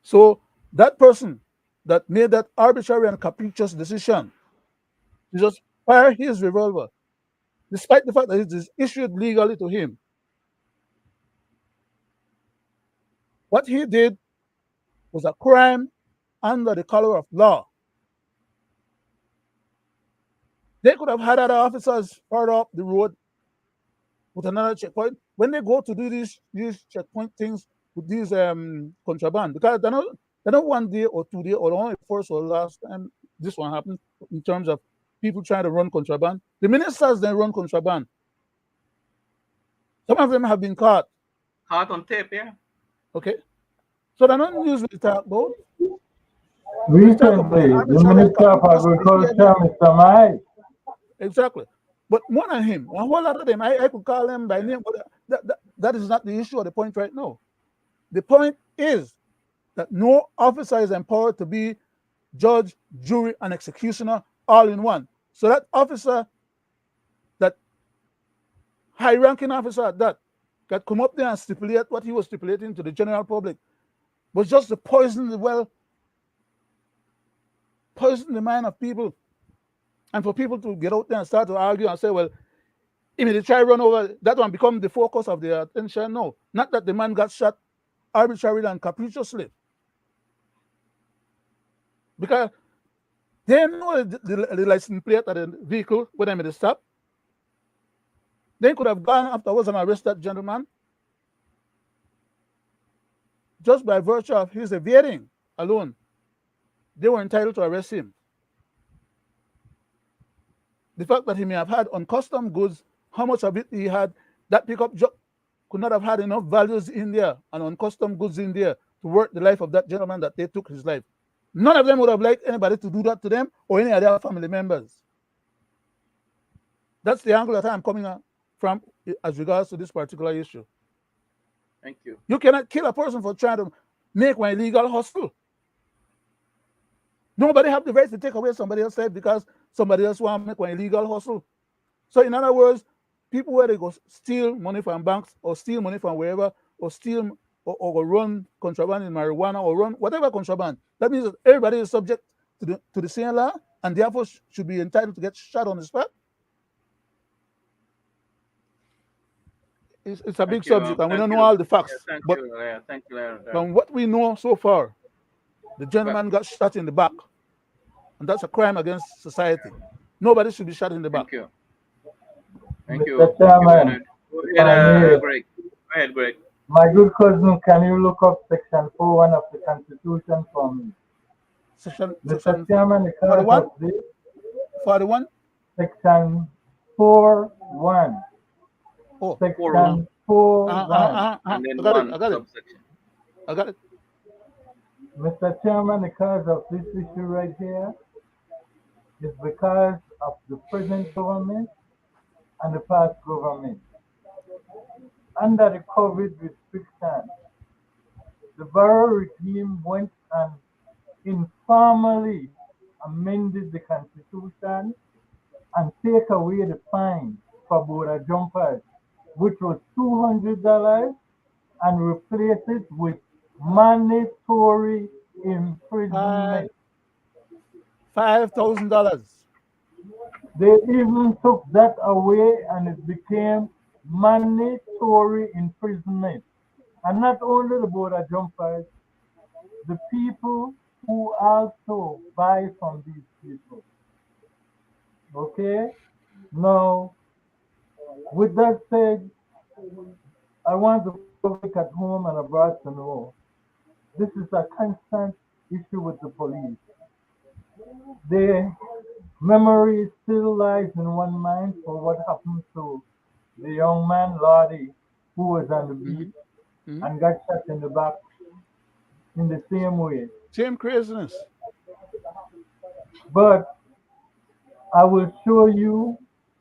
So that person that made that arbitrary and capricious decision to just fire his revolver, despite the fact that it is issued legally to him, what he did was a crime under the color of law. They could have had other officers further up the road with another checkpoint. When they go to do these checkpoint things with these contraband, because they're not 1 day or 2 days or only first or last time this one happened in terms of people trying to run contraband. The ministers then run contraband. Some of them have been caught. Caught on tape, yeah. Okay. So they're not news we talk about. Recently, the Minister of Agriculture, Mr. Mike. Exactly. But more than him, a whole lot of them, I could call them by name, but that is not the issue or the point right now. The point is that no officer is empowered to be judge, jury, and executioner all in one. So that officer, that high-ranking officer at that come up there and stipulate what he was stipulating to the general public was just to poison the well, poison the mind of people, and for people to get out there and start to argue and say, well, if they try to run over, that one become the focus of their attention. No, not that the man got shot arbitrarily and capriciously. Because they know the license plate of the vehicle when they made the stop. They could have gone afterwards and arrested that gentleman just by virtue of his evading alone. They were entitled to arrest him. The fact that he may have had uncustomed goods, how much of it he had, that pickup truck could not have had enough values in there and uncustomed goods in there to worth the life of that gentleman that they took his life. None of them would have liked anybody to do that to them or any other family members. That's the angle that I'm coming from as regards to this particular issue. Thank you. You cannot kill a person for trying to make one illegal hustle. Nobody have the right to take away somebody else's life because somebody else want to make one illegal hustle. So in other words, people where they go steal money from banks or steal money from wherever or steal or run contraband in marijuana or run whatever contraband, that means that everybody is subject to the same law and therefore should be entitled to get shot on the spot. It's a big subject and we don't know all the facts. Yeah, but thank you, Leonard. from what we know so far, the gentleman got shot in the back. And that's a crime against society. Nobody should be shot in the back. Thank you. Thank you. Mr. Chairman, Go ahead, Greg. Go ahead, Greg. My good cousin, can you look up section 4.1 of the Constitution for me? Section Chairman, the 41? 41? Section 4.1. Oh, section 4.1. And then I got it. subsection. I got it. Mr. Chairman, the cause of this issue right here is because of the present government and the past government. Under the COVID restrictions, the borough regime went and informally amended the Constitution and take away the fine for border jumpers, which was $200, and replace it with mandatory imprisonment. $5,000. They even took that away and it became mandatory imprisonment. And not only the border jumpers, the people who also buy from these people. Okay? Now, with that said, I want the public at home and abroad to know this is a constant issue with the police. the memory still lies in one mind for what happened to the young man, Lottie, who was on the beach and got shot in the back in the same way. Same craziness. But I will show you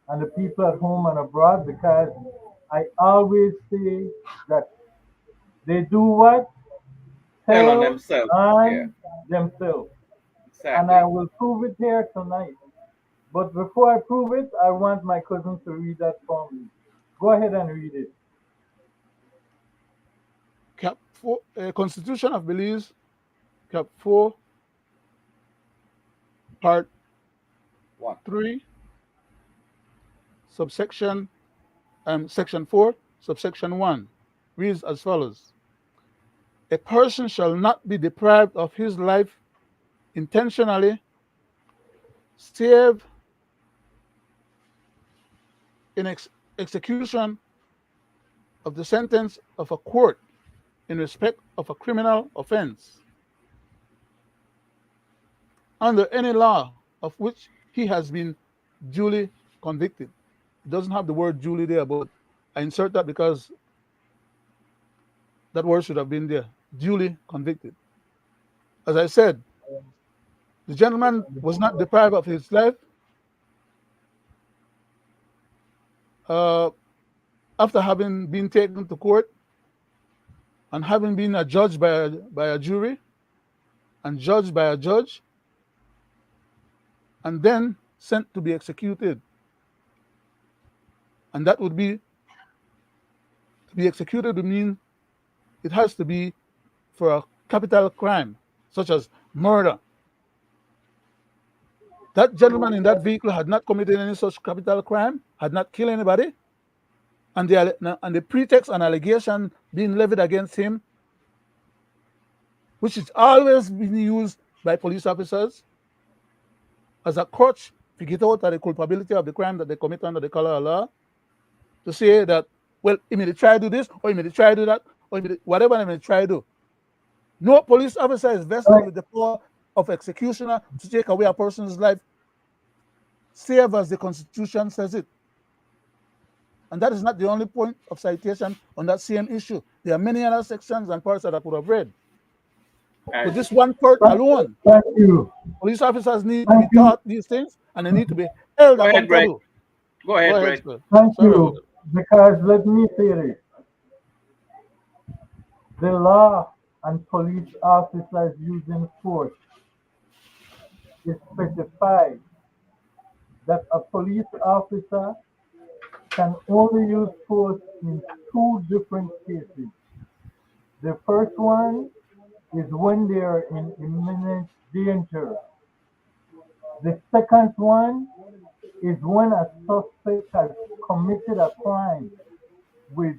and the people at home and abroad because I always say that they do what? Tell on Tell themselves. Yeah, on themselves. And I exactly. will prove it here tonight. But before I prove it, I want my cousin to read that for me. Go ahead and read it. Cap 4, Constitution of Belize, Cap 4, Part One. 3, subsection, Section 4, subsection 1, reads as follows. A person shall not be deprived of his life intentionally, save in execution of the sentence of a court in respect of a criminal offense, under any law of which he has been duly convicted. It doesn't have the word duly there, but I insert that because that word should have been there. Duly convicted. As I said, the gentleman was not deprived of his life after having been taken to court and having been adjudged by a jury and judged by a judge and then sent to be executed. And that would be, to be executed would mean it has to be for a capital crime, such as murder. That gentleman in that vehicle had not committed any such capital crime, had not killed anybody, and the pretext and allegation being levied against him, which is always been used by police officers as a crutch to get out of the culpability of the crime that they commit under the color of law, to say that, well, he may try to do this, or he may try to do that, or whatever he may try to do. No police officer is vested with the power of executioner to take away a person's life, save as the Constitution says it. And that is not the only point of citation on that same issue. There are many other sections and parts that I could have read. But this one part alone, Thank you. police officers need to be taught these things, and they need to be held Go ahead, Greg. accountable. Go ahead, Go Greg. ahead, sir. Thank Sorry about you. that. Because let me say this. The law and police officers using force is specified that a police officer can only use force in two different cases. The first one is when they are in imminent danger. The second one is when a suspect has committed a crime with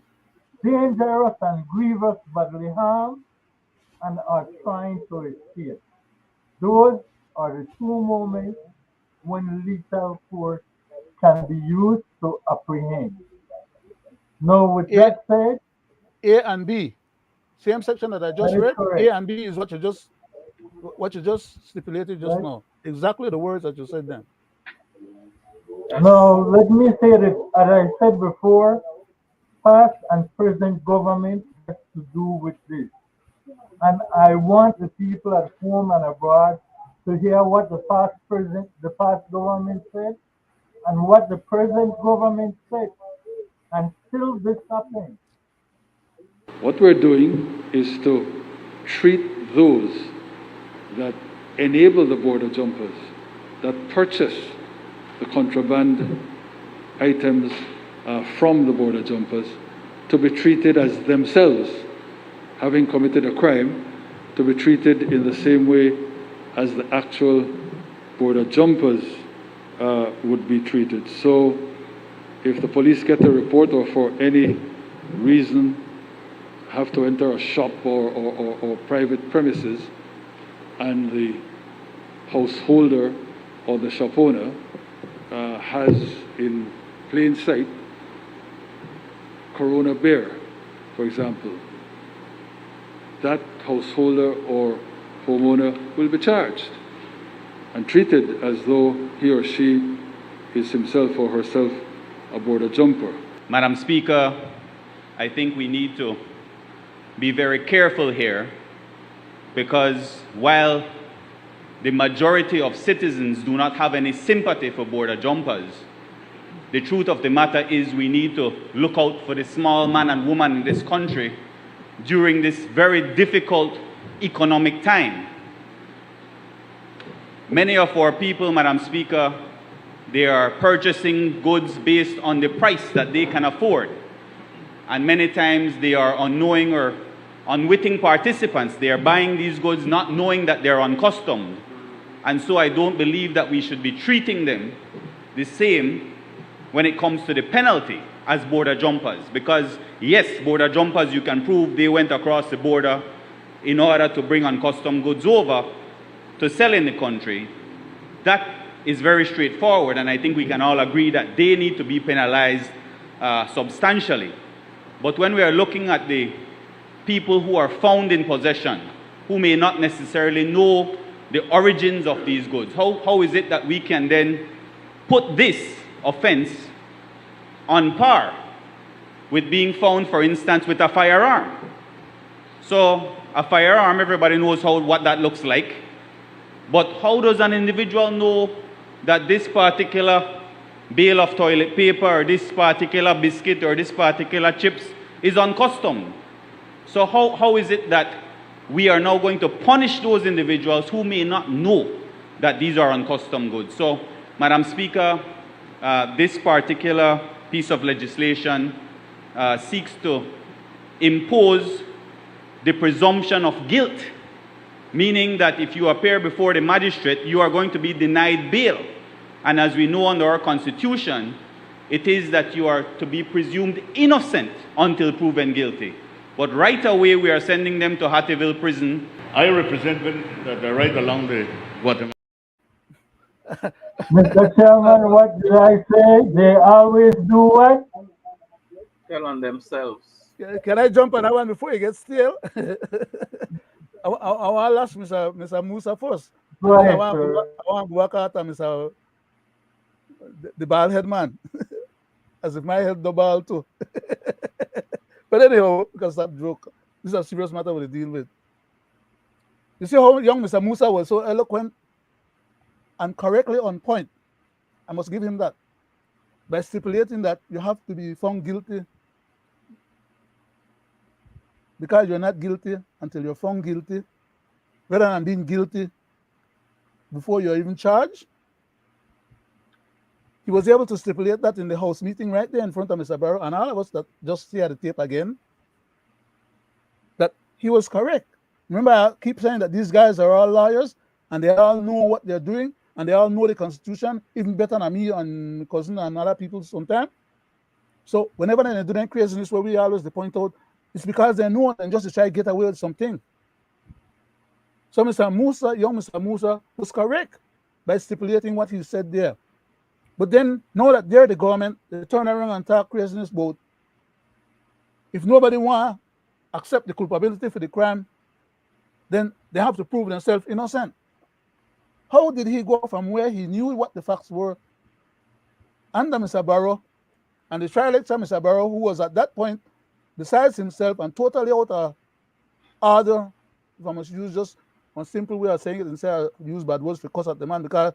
dangerous and grievous bodily harm and are trying to escape. Those are the two moments when lethal force can be used to apprehend. Now, with that said, A and B, same section that I just that is read. correct. A and B is what you just stipulated just Right. now. Exactly the words that you said then. Now, let me say this, as I said before, past and present government has to do with this. And I want the people at home and abroad to hear what the past government said and what the present government said. And still this happens. What we're doing is to treat those that enable the border jumpers, that purchase the contraband items from the border jumpers, to be treated as themselves, having committed a crime, to be treated in the same way as the actual border jumpers would be treated. So if the police get a report or for any reason have to enter a shop or private premises, and the householder or the shop owner has in plain sight Corona beer, for example, that householder or homeowner will be charged. and treated as though he or she is himself or herself a border jumper. Madam Speaker, I think we need to be very careful here, because while the majority of citizens do not have any sympathy for border jumpers, the truth of the matter is we need to look out for the small man and woman in this country during this very difficult economic time. Many of our people, Madam Speaker, they are purchasing goods based on the price that they can afford. And many times they are unknowing or unwitting participants. They are buying these goods not knowing that they're uncustomed. And so I don't believe that we should be treating them the same when it comes to the penalty as border jumpers. Because yes, border jumpers, you can prove they went across the border in order to bring uncustomed goods over to sell in the country. That is very straightforward, and I think we can all agree that they need to be penalized substantially. But when we are looking at the people who are found in possession, who may not necessarily know the origins of these goods, how is it that we can then put this offense on par with being found, for instance, with a firearm? So a firearm, everybody knows what that looks like. But how does an individual know that this particular bale of toilet paper or this particular biscuit or this particular chips is uncustomed? So how is it that we are now going to punish those individuals who may not know that these are uncustomed goods? So, Madam Speaker, this particular piece of legislation seeks to impose the presumption of guilt, meaning that if you appear before the magistrate, you are going to be denied bail. And as we know under our Constitution, it is that you are to be presumed innocent until proven guilty. But right away, we are sending them to Hattieville prison. I represent the right along the Guatemala. Mr. Chairman, what did I say? They always do what? Tell on themselves. Can I jump on that one before it gets stale? I want to ask Mr. Musa first. Go ahead, I want to work out on Mr. the bald head man. As if my head the bald too. But anyhow, because that joke, this is a serious matter we deal with. You see how young Mr. Musa was so eloquent and correctly on point. I must give him that. By stipulating that you have to be found guilty because you're not guilty until you're found guilty, rather than being guilty before you're even charged. He was able to stipulate that in the House meeting right there in front of Mr. Barrow, and all of us that just hear the tape again, that he was correct. Remember, I keep saying that these guys are all lawyers, and they all know what they're doing, and they all know the Constitution, even better than me and cousin and other people sometimes. So whenever they do that craziness where we always point out, it's because they know and just to try to get away with something. So Mr. Musa, young Mr. Musa, was correct by stipulating what he said there. But then, now that they're the government, they turn around and talk craziness about if nobody want to accept the culpability for the crime, then they have to prove themselves innocent. How did he go from where he knew what the facts were under Mr. Barrow and the trial lecturer Mr. Barrow, who was at that point besides himself and totally out of order, if I must use just one simple way of saying it and say I use bad words to cuss at the man, because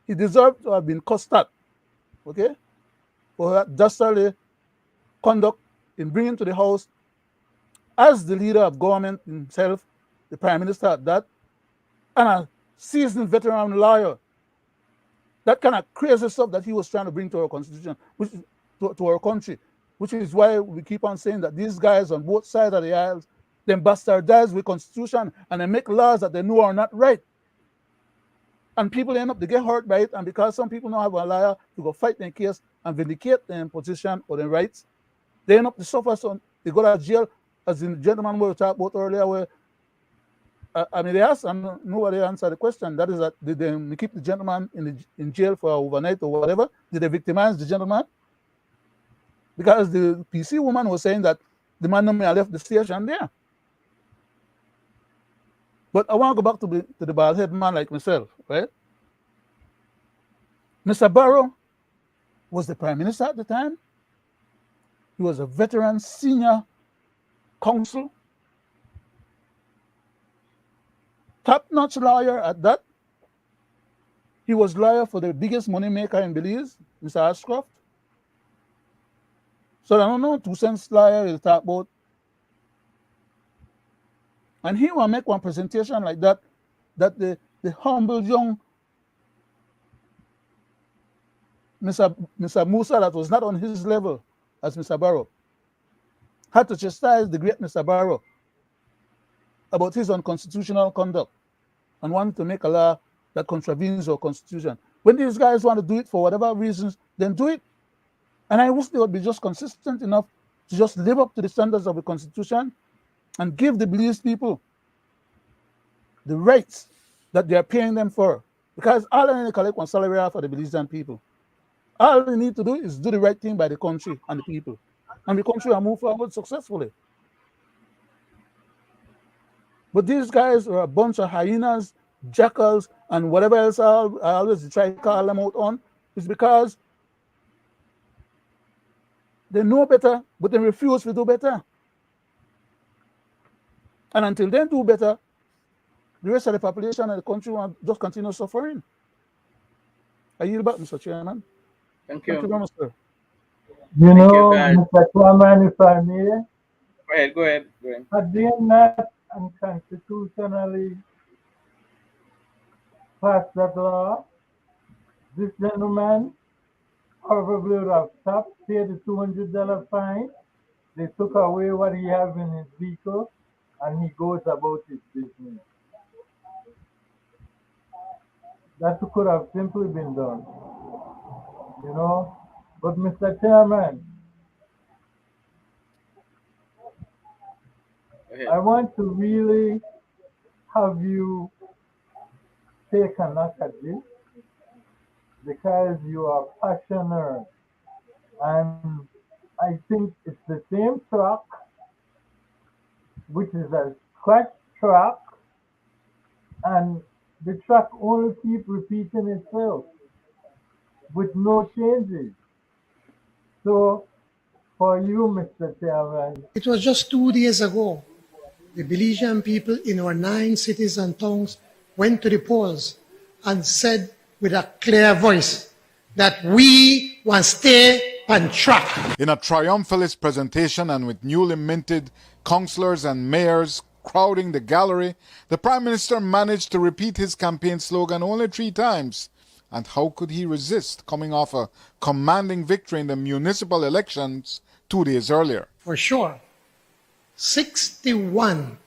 he deserved to have been cussed at, okay, for that dastardly conduct in bringing to the House as the leader of government himself, the Prime Minister at that, and a seasoned veteran lawyer. That kind of crazy stuff that he was trying to bring to our Constitution, which to our country, which is why we keep on saying that these guys on both sides of the aisles, they bastardize with Constitution and they make laws that they know are not right. And people end up, they get hurt by it, and because some people don't have a lawyer to go fight their case and vindicate their position or their rights, they end up to suffer. So they go to jail, as the gentleman we talked about earlier, where they asked and nobody answered the question. That is that did they keep the gentleman in jail for overnight or whatever? Did they victimize the gentleman? Because the PC woman was saying that the man may have left the station there. But I want to go back to the bald head man like myself, right? Mr. Barrow was the Prime Minister at the time. He was a veteran senior counsel, top-notch lawyer at that. He was lawyer for the biggest moneymaker in Belize, Mr. Ashcroft. So I don't know, 2 cents lawyer is talk about. And he will make one presentation like that, that the humble young Mr. Musa, that was not on his level as Mr. Barrow, had to chastise the great Mr. Barrow about his unconstitutional conduct and wanted to make a law that contravenes our constitution. When these guys want to do it for whatever reasons, then do it. And I wish they would be just consistent enough to just live up to the standards of the constitution and give the Belize people the rights that they are paying them for. Because all they need to collect one salary for the Belizean people. All they need to do is do the right thing by the country and the people. And the country will move forward successfully. But these guys are a bunch of hyenas, jackals, and whatever else I always try to call them out on, is because they know better, but they refuse to do better. And until they do better, the rest of the population and the country will just continue suffering. I yield back, Mr. Chairman. Thank you. Thank you very much, sir. You know, guys. Mr. Chairman, if I may, Go ahead. had they not unconstitutionally passed that law, this gentleman probably would have stopped, paid the $200 fine. They took away what he has in his vehicle, and he goes about his business. That could have simply been done, you know. But Mr. Chairman, I want to really have you take a look at this, because you are passionate, and I think it's the same truck, which is a scratch truck, and the truck only keeps repeating itself with no changes. So, for you, Mr. Chairman, it was just 2 days ago, the Belizean people in our 9 cities and towns went to the polls and said with a clear voice that we want to stay on track. In a triumphalist presentation and with newly minted councillors and mayors crowding the gallery, the Prime Minister managed to repeat his campaign slogan only 3 times. And how could he resist coming off a commanding victory in the municipal elections 2 days earlier? For sure, 61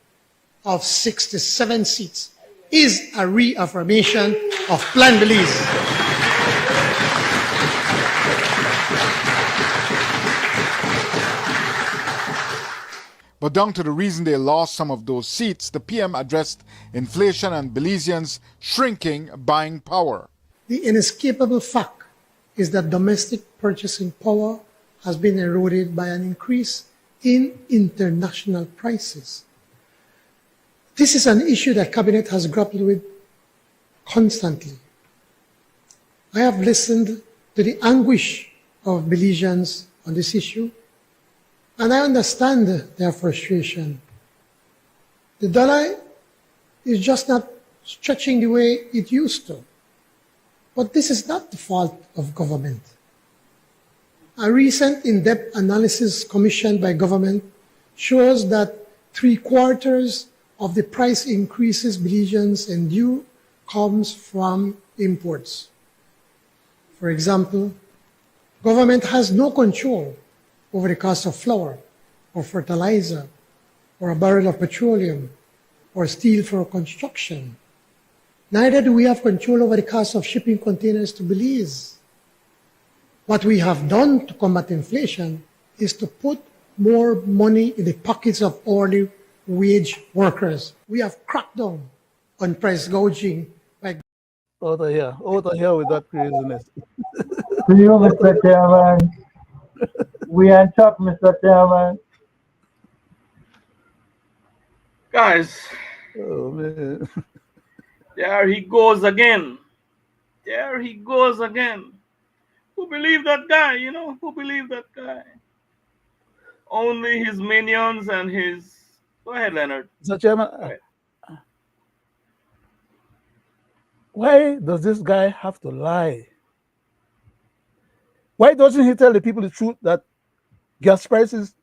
of 67 seats is a reaffirmation of Plan Belize. But down to the reason they lost some of those seats, the PM addressed inflation and Belizeans' shrinking buying power. The inescapable fact is that domestic purchasing power has been eroded by an increase in international prices. This is an issue that Cabinet has grappled with constantly. I have listened to the anguish of Belizeans on this issue, and I understand their frustration. The dollar is just not stretching the way it used to. But this is not the fault of government. A recent in-depth analysis commissioned by government shows that 3/4 of the price increases Belizeans endure comes from imports. For example, government has no control over the cost of flour, or fertilizer, or a barrel of petroleum, or steel for construction. Neither do we have control over the cost of shipping containers to Belize. What we have done to combat inflation is to put more money in the pockets of hourly wage workers. We have cracked down on price gouging by... Out of here with that craziness. to you, Mr. Chairman, we on top, Mr. Chairman. Guys, Oh, man. there he goes again, There he goes again. Who believed that guy? You know, who believed that guy? Only his minions and his. Go ahead, Leonard. Mr. Chairman, Go ahead. why does this guy have to lie? Why doesn't he tell the people the truth that gas prices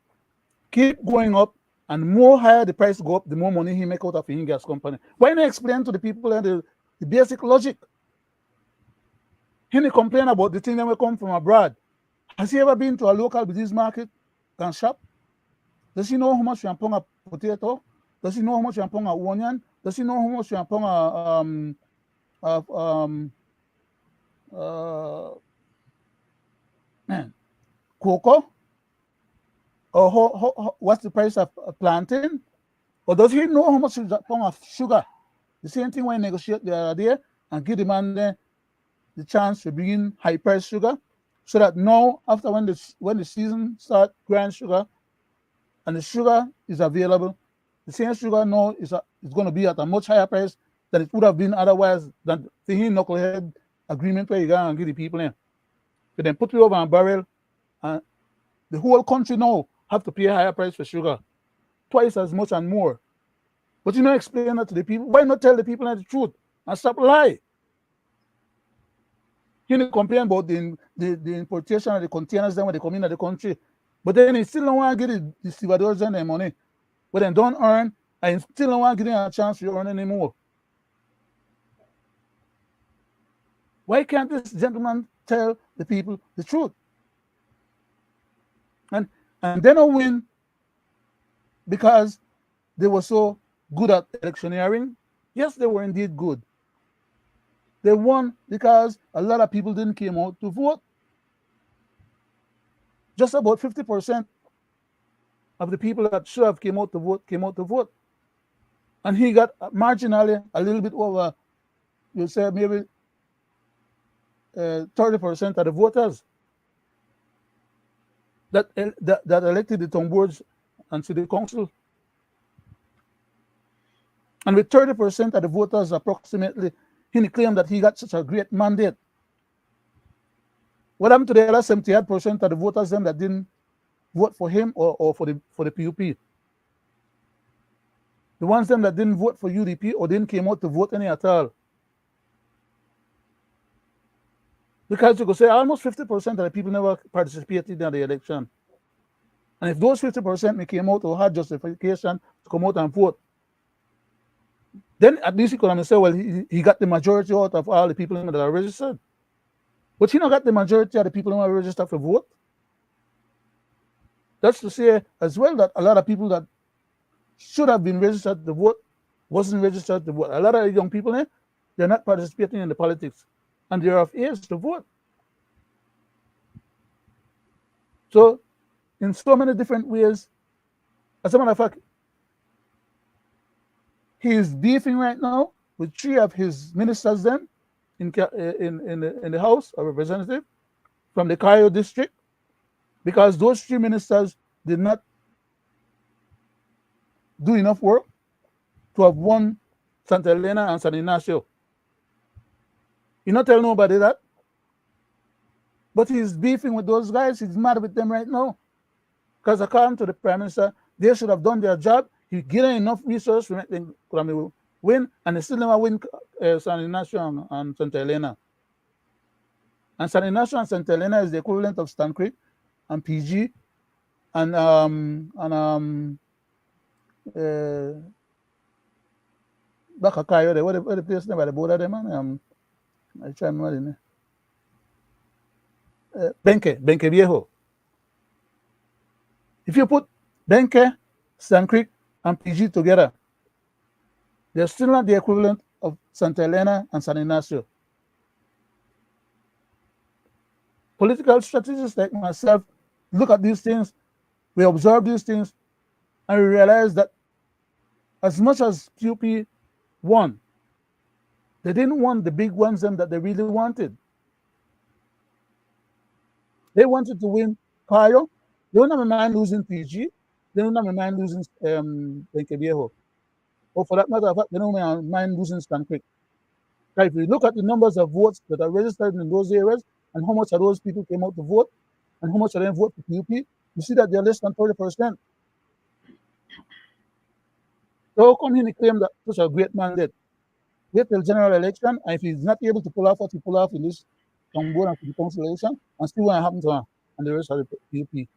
keep going up, and more higher the price go up, the more money he make out of his gas company? Why not explain to the people the basic logic? He complain about the thing that will come from abroad. Has he ever been to a local business market and shop? Does he know how much you pong a potato? Does he know how much you pong a onion? Does he know how much you pong a cocoa? Or what's the price of plantain? Or does he know how much is pong of sugar? The same thing when negotiate the other day and give the man the chance to bring in high price sugar, so that now after when the season start growing sugar and the sugar is available, the same sugar now is going to be at a much higher price than it would have been otherwise, than the knucklehead agreement where you go and give the people in. But then put it over a barrel, and the whole country now have to pay a higher price for sugar, twice as much and more. But you know, explain that to the people. Why not tell the people the truth and stop lie? He complain about the importation of the containers then when they come into the country, but then he still don't want to give the stevedores and their money, but then don't earn, and still don't want to give them a chance to earn anymore. Why can't this gentleman tell the people the truth? And they don't win because they were so good at electioneering. Yes, they were indeed good. They won because a lot of people didn't come out to vote. Just about 50% of the people that should have came out to vote. And he got marginally a little bit over, you say maybe 30% of the voters that elected the town boards and city council. And with 30% of the voters approximately, he claimed that he got such a great mandate. What happened to the other 78% of the voters then that didn't vote for him or for the PUP? The ones them that didn't vote for UDP or didn't came out to vote any at all. Because you could say almost 50% of the people never participated in the election. And if those 50% came out or had justification to come out and vote, then at least you could say, well, he got the majority out of all the people that are registered. But he not got the majority of the people who are registered for vote. That's to say as well that a lot of people that should have been registered to vote wasn't registered to vote. A lot of young people, they're not participating in the politics, and they're of age to vote. So, in so many different ways, as a matter of fact, he is beefing right now with 3 of his ministers then in the House of Representatives from the Cayo district, because those 3 ministers did not do enough work to have won Santa Elena and San Ignacio. You not tell nobody that, but he's beefing with those guys. He's mad with them right now, because according to the Prime Minister, they should have done their job. He gave them enough resources to make them win, and they still never win San Ignacio and Santa Elena. And San Ignacio and Santa Elena is the equivalent of Stan Creek and PG and Baccacayo. What the place name by the border there, man? I try to remember the name. Benque Viejo. If you put Benque, Stan Creek, and PG together, they're still not the equivalent of Santa Elena and San Ignacio. Political strategists like myself look at these things, we observe these things, and we realize that as much as PUP won, they didn't want the big ones them that they really wanted. They wanted to win Cayo. They don't have a mind losing PG. They don't have a mind losing Benque Viejo. Or for that matter of fact, they don't have a mind losing Stan Creek. Now, if you look at the numbers of votes that are registered in those areas and how much of those people came out to vote and how much of them vote for PUP, you see that they're less than 30%. So how come he claim that such a great man did? Wait till general election, and if he's not able to pull off what he pull off in this board and the council election, and see what happens to him and the rest of the PUP, he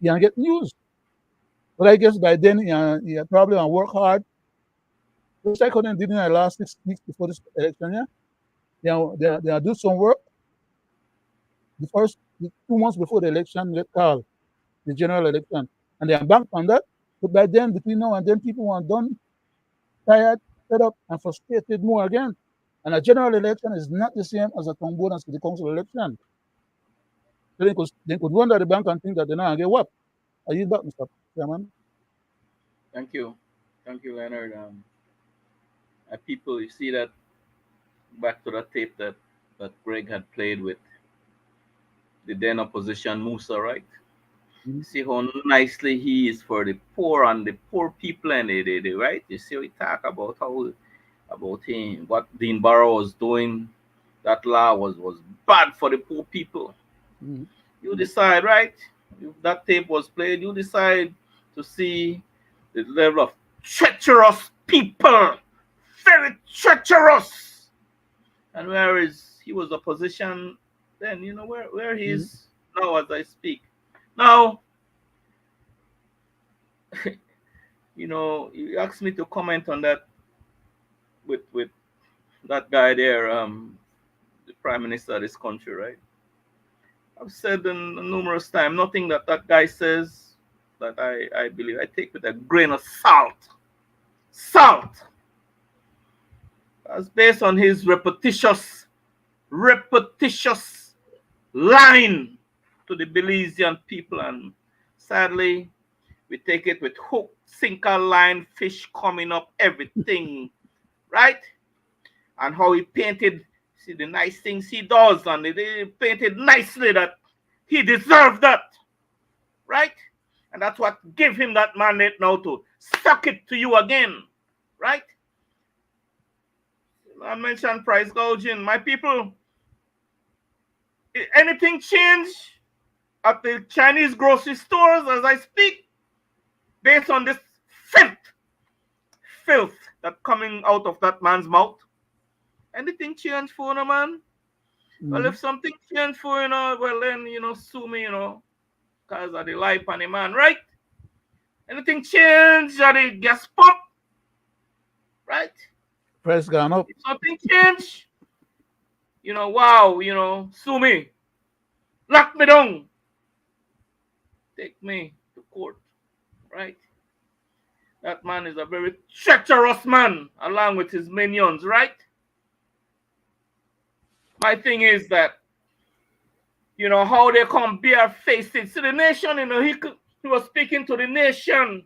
can get news. But I guess by then he probably gonna work hard. Just like how they did in the last 6 weeks before this election, yeah. They do some work. The 2 months before the election, get called the general election, and they are banked on that. But by then, between now and then, people are done, tired, fed up, and frustrated more again. And a general election is not the same as a town board and city council election. So they could run to the bank and think that they're not gonna get what. Are you back, Mr. Chairman? Thank you, Leonard. People, you see that back to that tape that Greg had played with the then opposition Musa, right? You see how nicely he is for the poor and the poor people, and they right. You see, we talk about him, what Dean Barrow was doing. That law was bad for the poor people. You decide, right? If that tape was played, you decide to see the level of treacherous people, very treacherous. And whereas he was opposition then, you know where he is now as I speak. Now, you know, you asked me to comment on that with that guy there, the prime minister of this country, right? I've said numerous times, nothing that guy says that I believe, I take with a grain of salt. Salt! That's based on his repetitious line to the Belizean people, and sadly, we take it with hook, sinker, line, fish coming up, everything, right? And how he painted, see the nice things he does, and they painted nicely that he deserved that, right? And that's what gave him that mandate now to suck it to you again, right? I mentioned price gouging. My people, anything change at the Chinese grocery stores as I speak based on this filth that coming out of that man's mouth? Anything change for you, man? Well, if something change for you, well then, sue me, because of the life on the man, right? Anything change at the gas pump, right? Price gone up. If something change, wow, sue me. Lock me down. Take me to court, right? That man is a very treacherous man, along with his minions, right? My thing is that, how they come bare-faced. See, the nation, he was speaking to the nation,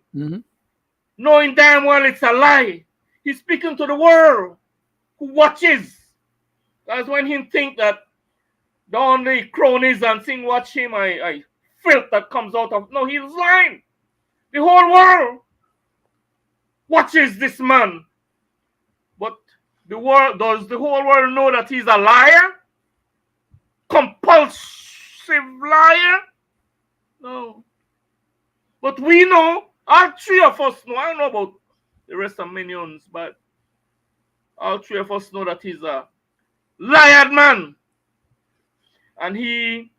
knowing damn well it's a lie. He's speaking to the world who watches. That's when he think that the only cronies and thing watch him, I filth that comes out of. No, he's lying. The whole world watches this man. But does the whole world know that he's a liar? Compulsive liar? No. But we know, all three of us know, I don't know about the rest of minions, but all three of us know that he's a liar man. And he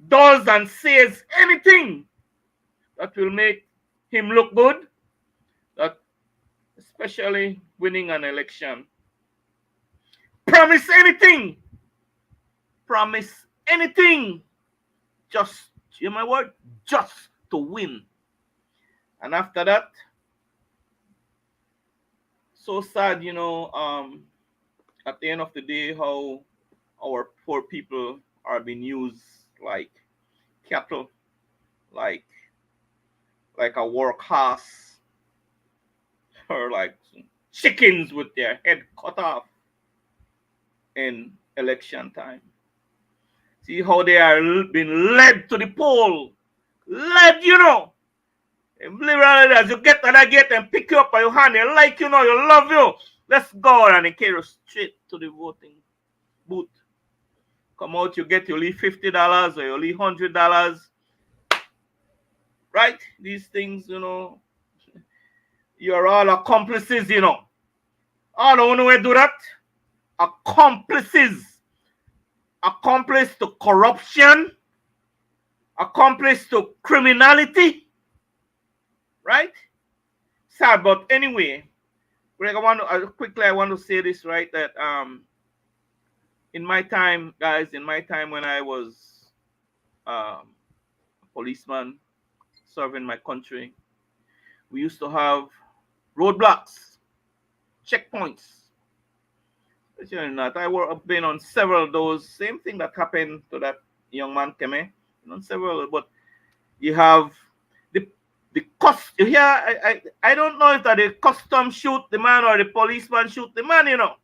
does and says anything that will make him look good, that especially winning an election. Promise anything, just, hear my word, just to win. And after that, so sad, at the end of the day, how our poor people are being used like cattle, like a workhorse, or like chickens with their head cut off in election time. See how they are being led to the poll. Led, literally, as you get to that gate and pick you up by your hand, they like you, you love you. Let's go and they carry us straight to the voting booth. Come out, you get your leave $50 or your leave $100. Right? These things, you know, you're all accomplices, you know. All the only way to do that, accomplices. Accomplice to corruption, accomplice to criminality, right? Sad, but anyway, Greg, I want to say this, right? That in my time, guys, when I was a policeman serving my country, we used to have roadblocks, checkpoints. I've been on several of those. Same thing that happened to that young man, Keme. On several, but you have the cost. You hear? I don't know if that the custom shoot the man or the policeman shoot the man. You know.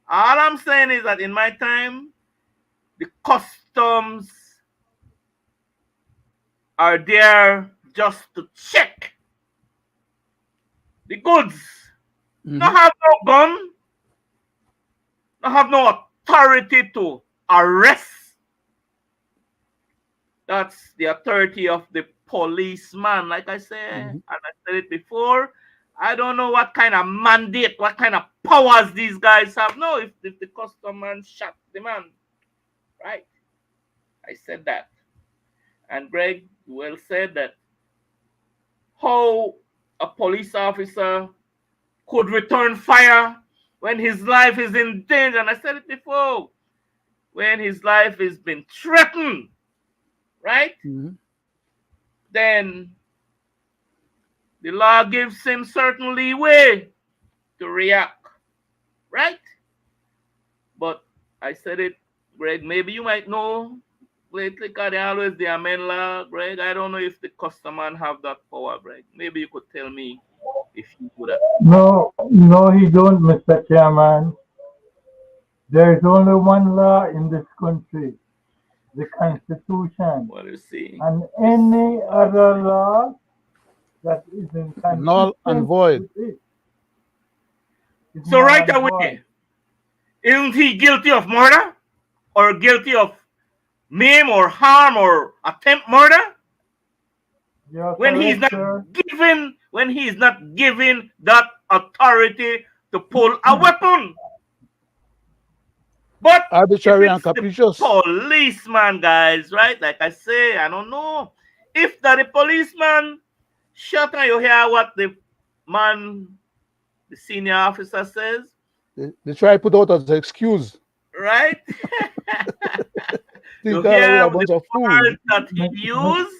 All I'm saying is that in my time, the customs are there just to check the goods. Mhm. Don't have no gun. Don't have no authority to arrest. That's the authority of the policeman. Like I said, and I said it before, I don't know what kind of mandate, what kind of powers these guys have. No, if the customer shot the man, right? I said that. And Greg well said that how a police officer could return fire when his life is in danger. And I said it before, when his life has been threatened, right? Then the law gives him certain leeway to react, right? But I said it, Greg, maybe you might know, lately, because they always the amend law, Greg. I don't know if the customer have that power, Greg. Maybe you could tell me if you would have. No, he don't, Mr. Chairman. There is only one law in this country, the Constitution. What do you see? And any other law that is in null and void. So right away, isn't he guilty of murder or guilty of maim or harm or attempt murder? When he's not given that authority to pull a weapon. But arbitrary and capricious. Policeman, guys, right? Like I say, I don't know if that the policeman shot and you hear what the man, the senior officer says. They try to put out as an excuse. Right? You hear the words that he used.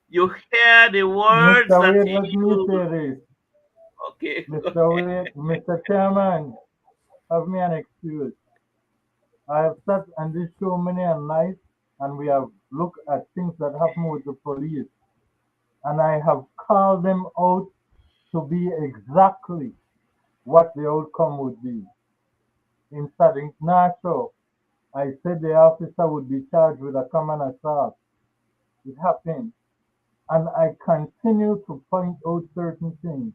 You hear the words that he used. Okay. Mr. Chairman, have me an excuse. I have sat on this show many a night, and we have looked at things that happen with the police, and I have called them out to be exactly what the outcome would be. In Southern National, I said the officer would be charged with a common assault. It happened. And I continue to point out certain things.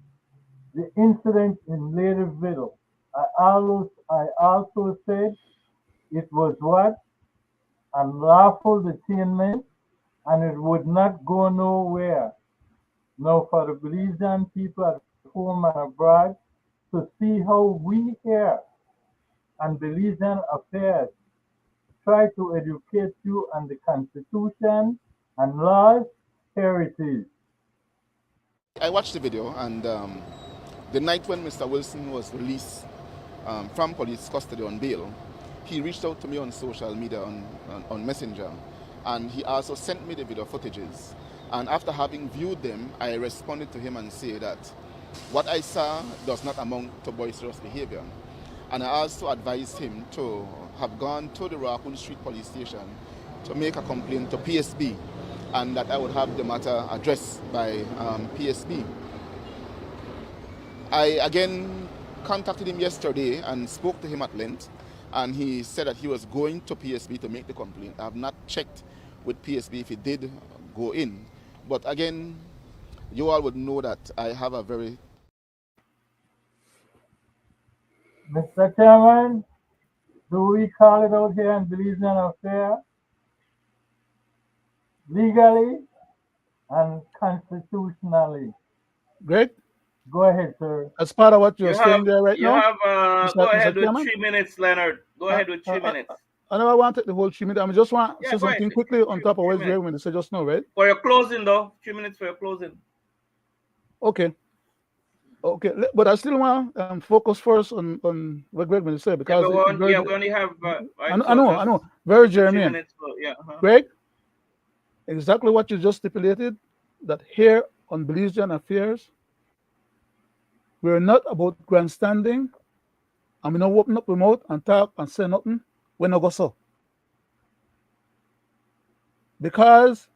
The incident in Ladyville, I also said it was what? Unlawful detainment, and it would not go nowhere. Now for the Belizean people at home and abroad to see how we here and Belizean affairs try to educate you on the Constitution and laws, here it is. I watched the video, and the night when Mr. Wilson was released from police custody on bail, he reached out to me on social media, on Messenger, and he also sent me the video footages. And after having viewed them, I responded to him and said that what I saw does not amount to boisterous behavior. And I also advised him to have gone to the Raccoon Street police station to make a complaint to PSB, and that I would have the matter addressed by PSB. I again contacted him yesterday and spoke to him at length, and he said that he was going to PSB to make the complaint. I have not checked with PSB if he did go in, but again, you all would know that I have a very... Mr. Chairman, do we call it out here in Belizean affair legally and constitutionally? Greg, Go ahead, sir. as part of what you're You saying have, there right you now, have, go Mr. ahead with Chairman, 3 minutes, Leonard. Go ahead with 3 minutes. I never wanted the whole 3 minutes. I just want to Yeah, say go ahead. something quickly on top of what 3 minutes. Greg said just now, right? For your closing, though. 3 minutes for your closing. Okay. Okay, but I still want to focus first on what Greg said because we only have. I know, very germane. Greg, exactly what you just stipulated, that here on Belizean affairs, we're not about grandstanding, and we don't open up the mouth and talk and say nothing. We're not go so. Because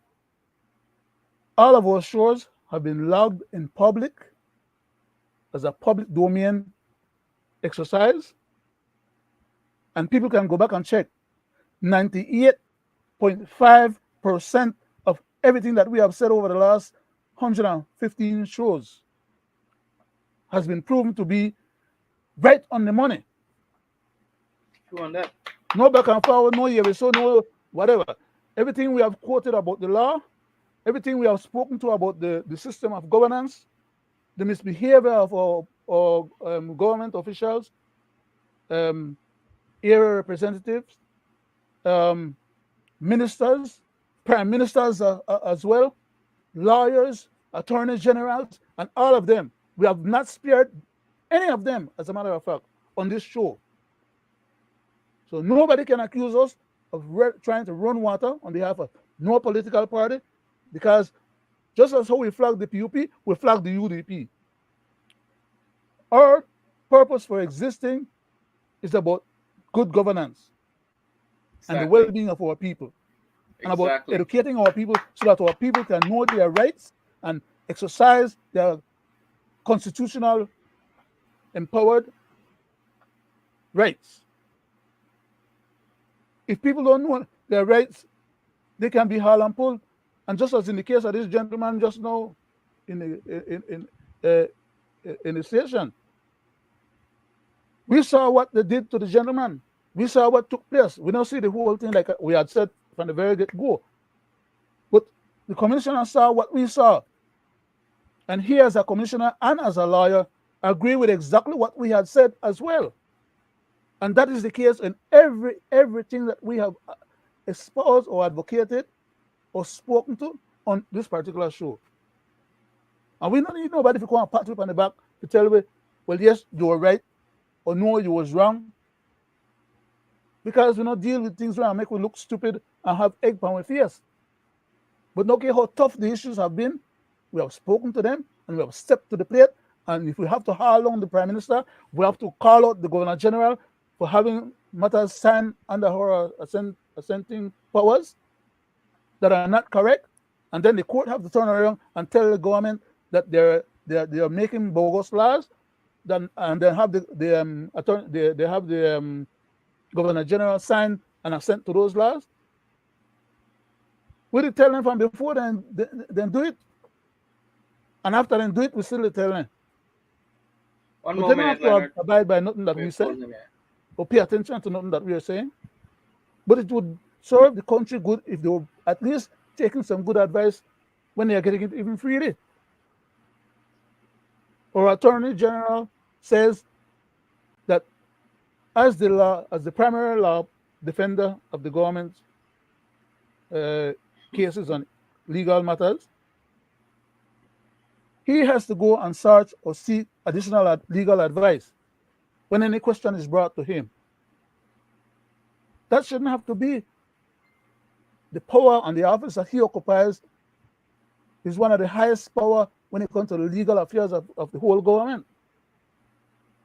all of our shows have been logged in public as a public domain exercise, and people can go back and check. 98.5% of everything that we have said over the last 115 shows has been proven to be right on the money. True on that. No back and forward, no here, so no whatever. Everything we have quoted about the law, everything we have spoken to about the system of governance, the misbehavior of our government officials, area representatives, ministers, prime ministers as well, lawyers, attorneys generals, and all of them. We have not spared any of them, as a matter of fact, on this show. So nobody can accuse us of trying to run water on behalf of no political party, because just as how we flag the PUP, we flag the UDP. Our purpose for existing is about good governance and the well-being of our people, and about educating our people so that our people can know their rights and exercise their constitutional empowered rights. If people don't know their rights, they can be hauled and pulled. And just as in the case of this gentleman just now in the station, we saw what they did to the gentleman. We saw what took place. We don't see the whole thing like we had said from the very get-go. But the commissioner saw what we saw. And he, as a commissioner and as a lawyer, agree with exactly what we had said as well. And that is the case in everything that we have espoused or advocated or spoken to on this particular show. And we don't need nobody to come and pat you on the back to tell you, well, yes, you were right, or no, you was wrong. Because we don't deal with things where I make we look stupid and have egg on our face. But no care how tough the issues have been, we have spoken to them and we have stepped to the plate. And if we have to haul on the Prime Minister, we have to call out the Governor General for having matters signed under her assenting powers that are not correct. And then the court have to turn around and tell the government that they're making bogus laws. And then have the Governor General sign and assent to those laws. We did tell them from before, then do it. And after then do it, we still tell them. One but more they don't minute, have to Leonard. abide by nothing that we say or pay attention to nothing that we are saying. But it would serve the country good if they were at least taking some good advice when they are getting it even freely. Our Attorney General says that as the primary law defender of the government's cases on legal matters, he has to go and search or seek additional legal advice when any question is brought to him. That shouldn't have to be. The power and the office that he occupies is one of the highest power when it comes to the legal affairs of the whole government.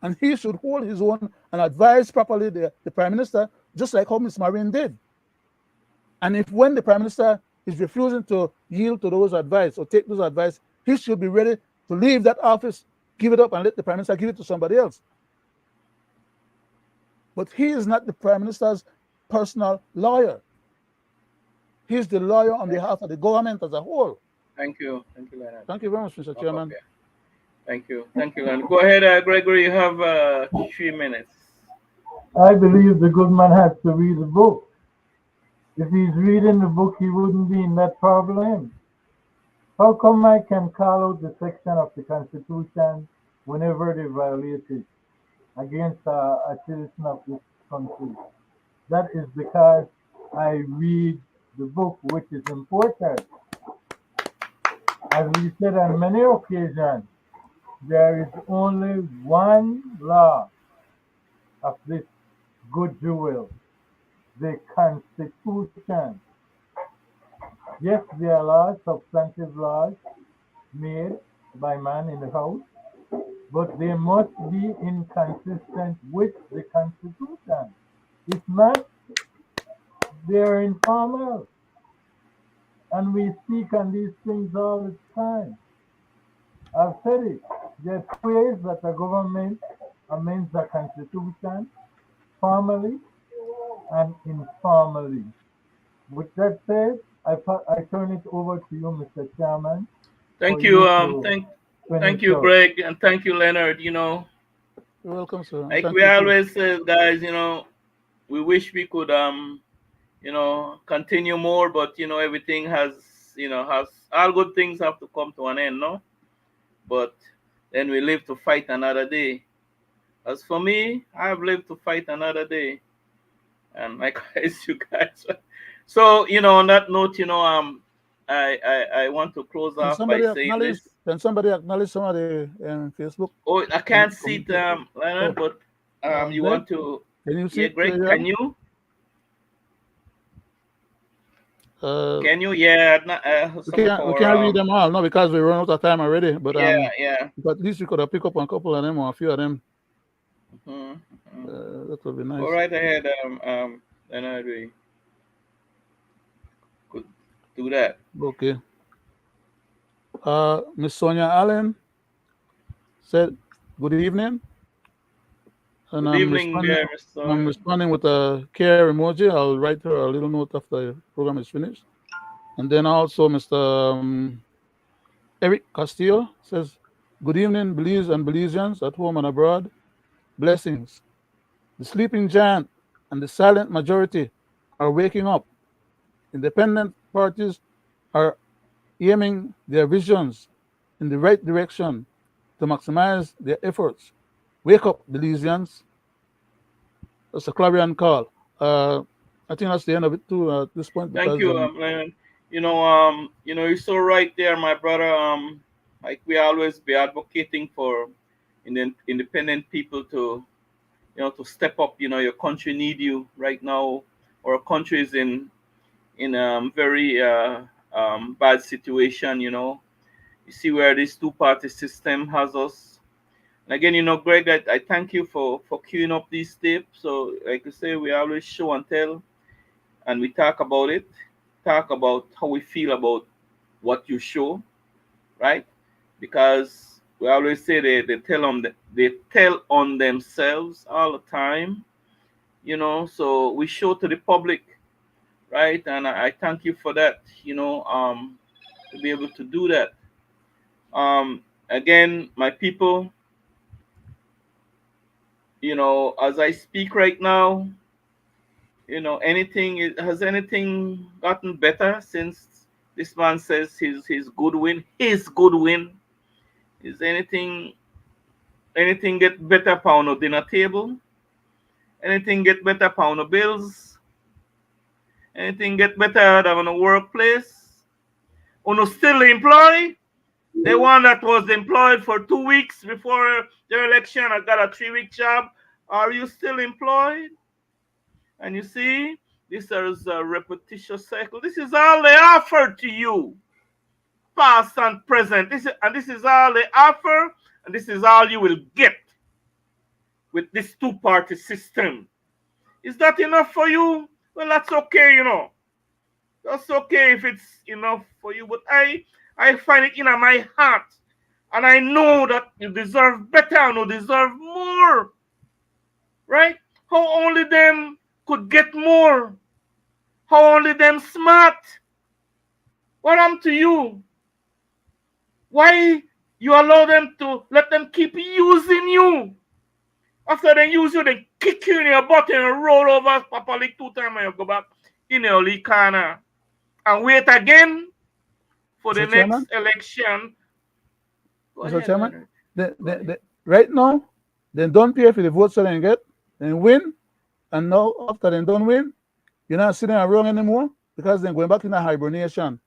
And he should hold his own and advise properly the Prime Minister, just like how Ms. Marine did. And if when the Prime Minister is refusing to yield to those advice or take those advice, he should be ready to leave that office, give it up, and let the Prime Minister give it to somebody else. But he is not the Prime Minister's personal lawyer. He's the lawyer on behalf of the government as a whole. Thank you. Thank you, Leonard. Thank you very much, Mr. Chairman. Thank you, Leonard. Go ahead, Gregory. You have 3 minutes. I believe the good man has to read the book. If he's reading the book, he wouldn't be in that problem. How come I can call out the section of the Constitution whenever they violate it against a citizen of this country? That is because I read the book, which is important. As we said on many occasions, there is only one law of this good jewel, the Constitution. Yes, there are laws, substantive laws, made by man in the house, but they must be inconsistent with the Constitution. If not, they are informal. And we speak on these things all the time. I've said it. There are two ways that a government amends the Constitution, formally and informally. With that said, I turn it over to you, Mr. Chairman. Thank you, thank you, Greg, and thank you, Leonard. You're welcome, sir. Like Thank we you, always say, guys, we wish we could continue more, but everything has all good things have to come to an end, no? But then we live to fight another day. As for me, I've lived to fight another day, and likewise you guys. So on that note, I want to close off by saying this. Can somebody acknowledge somebody on Facebook? Oh, I can't see it, Leonard, but you Greg, want to? Can you see it? Greg, can you? Can you? Yeah. We can't read them all, no, because we run out of time already. But yeah. But at least we could have picked up a couple of them or a few of them. Mm-hmm. That would be nice. Go right ahead, Leonard. We could do that. Okay. Miss Sonia Allen said, "Good evening." And Good evening, Miss Sonia. I'm responding with a care emoji. I'll write her a little note after the program is finished. And then also Mr. Eric Castillo says, "Good evening, Belize and Belizeans at home and abroad. Blessings. The sleeping giant and the silent majority are waking up. Independent parties are aiming their visions in the right direction to maximize their efforts. Wake up, Belizeans." That's a clarion call. I think that's the end of it too at this point. Thank you, Leonard. You're so right there, my brother. Like we always be advocating for independent people to step up. Your country need you right now. Our country is in very bad situation. You see where this two-party system has us. And again, Greg, I thank you for queuing up these tapes. So, like you say, we always show and tell, and we talk about it. Talk about how we feel about what you show, right? Because we always say they tell on themselves all the time, So we show to the public, right? And I thank you for that, to be able to do that. Again, my people, as I speak right now, has anything gotten better since this man says his good win? Is anything get better pound of dinner table? Anything get better pound of bills? Anything get better than a workplace? Uno still employed? The one that was employed for 2 weeks before the election and got a 3-week job, are you still employed? And you see, this is a repetitious cycle. This is all they offer to you, past and present. This is all they offer, and this is all you will get with this two-party system. Is that enough for you? Well, that's okay, That's okay if it's enough for you, but I find it in my heart, and I know that you deserve better and you deserve more, right? How only them could get more? How only them smart? What happened to you? Why You allow them to let them keep using you. After they use you, they kick you in your butt and roll over Papa League 2 times and you go back in your league corner. And wait again for the Mr. Chairman? next election. Go Mr. ahead, Chairman, Leonard. right now, they don't pay for the votes that they get, they win, and now after they don't win, you're not sitting around anymore because they're going back in a hibernation.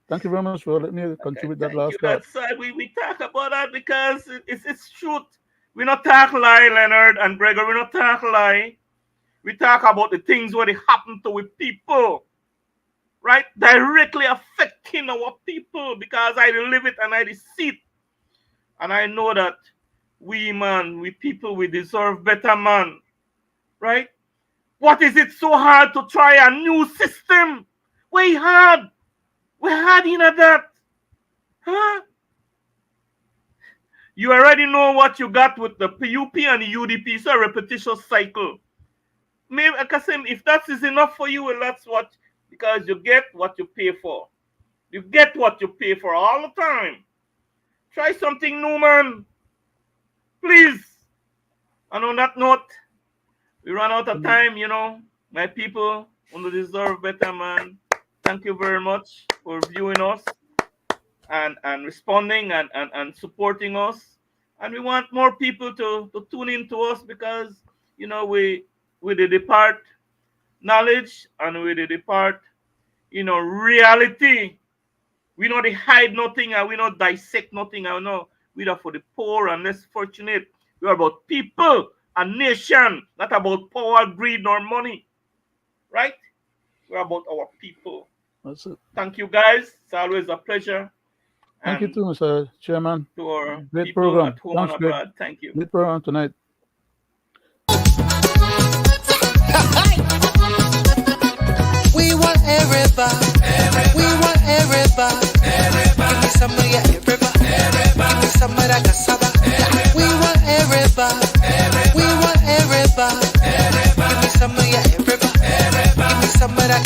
Thank you very much for letting me contribute that last part. We talk about that because it's truth. We not talk lie, Leonard and Gregory. We not talk lie. We talk about the things what happen to with people, right? Directly affecting our people because I live it and I see it. And I know that we people, we deserve better, man. Right? What is it so hard to try a new system? We had in that. Huh? You already know what you got with the PUP and the UDP, so a repetitious cycle. Maybe, Kasim, if that is enough for you, well, that's what, because you get what you pay for. You get what you pay for all the time. Try something new, man. Please. And on that note, we run out of time, you know. My people who deserve better, man. Thank you very much for viewing us and responding and supporting us. And we want more people to tune in to us because, you know, we depart knowledge and we depart, you know, reality. We not hide nothing and we not dissect nothing. I know we are for the poor and less fortunate. We are about people, a nation, not about power, greed, nor money. Right? We're about our people. That's it. Thank you, guys. It's always a pleasure. Thank you too, Mr. Chairman. To our great people program. at home Thanks, and Greg. abroad. Thank you. Great program tonight. We want everybody. We want everybody. Give me some of your everybody. Give me some of that cassava. We want everybody. We want everybody. Give me some of your everybody. Give me some of that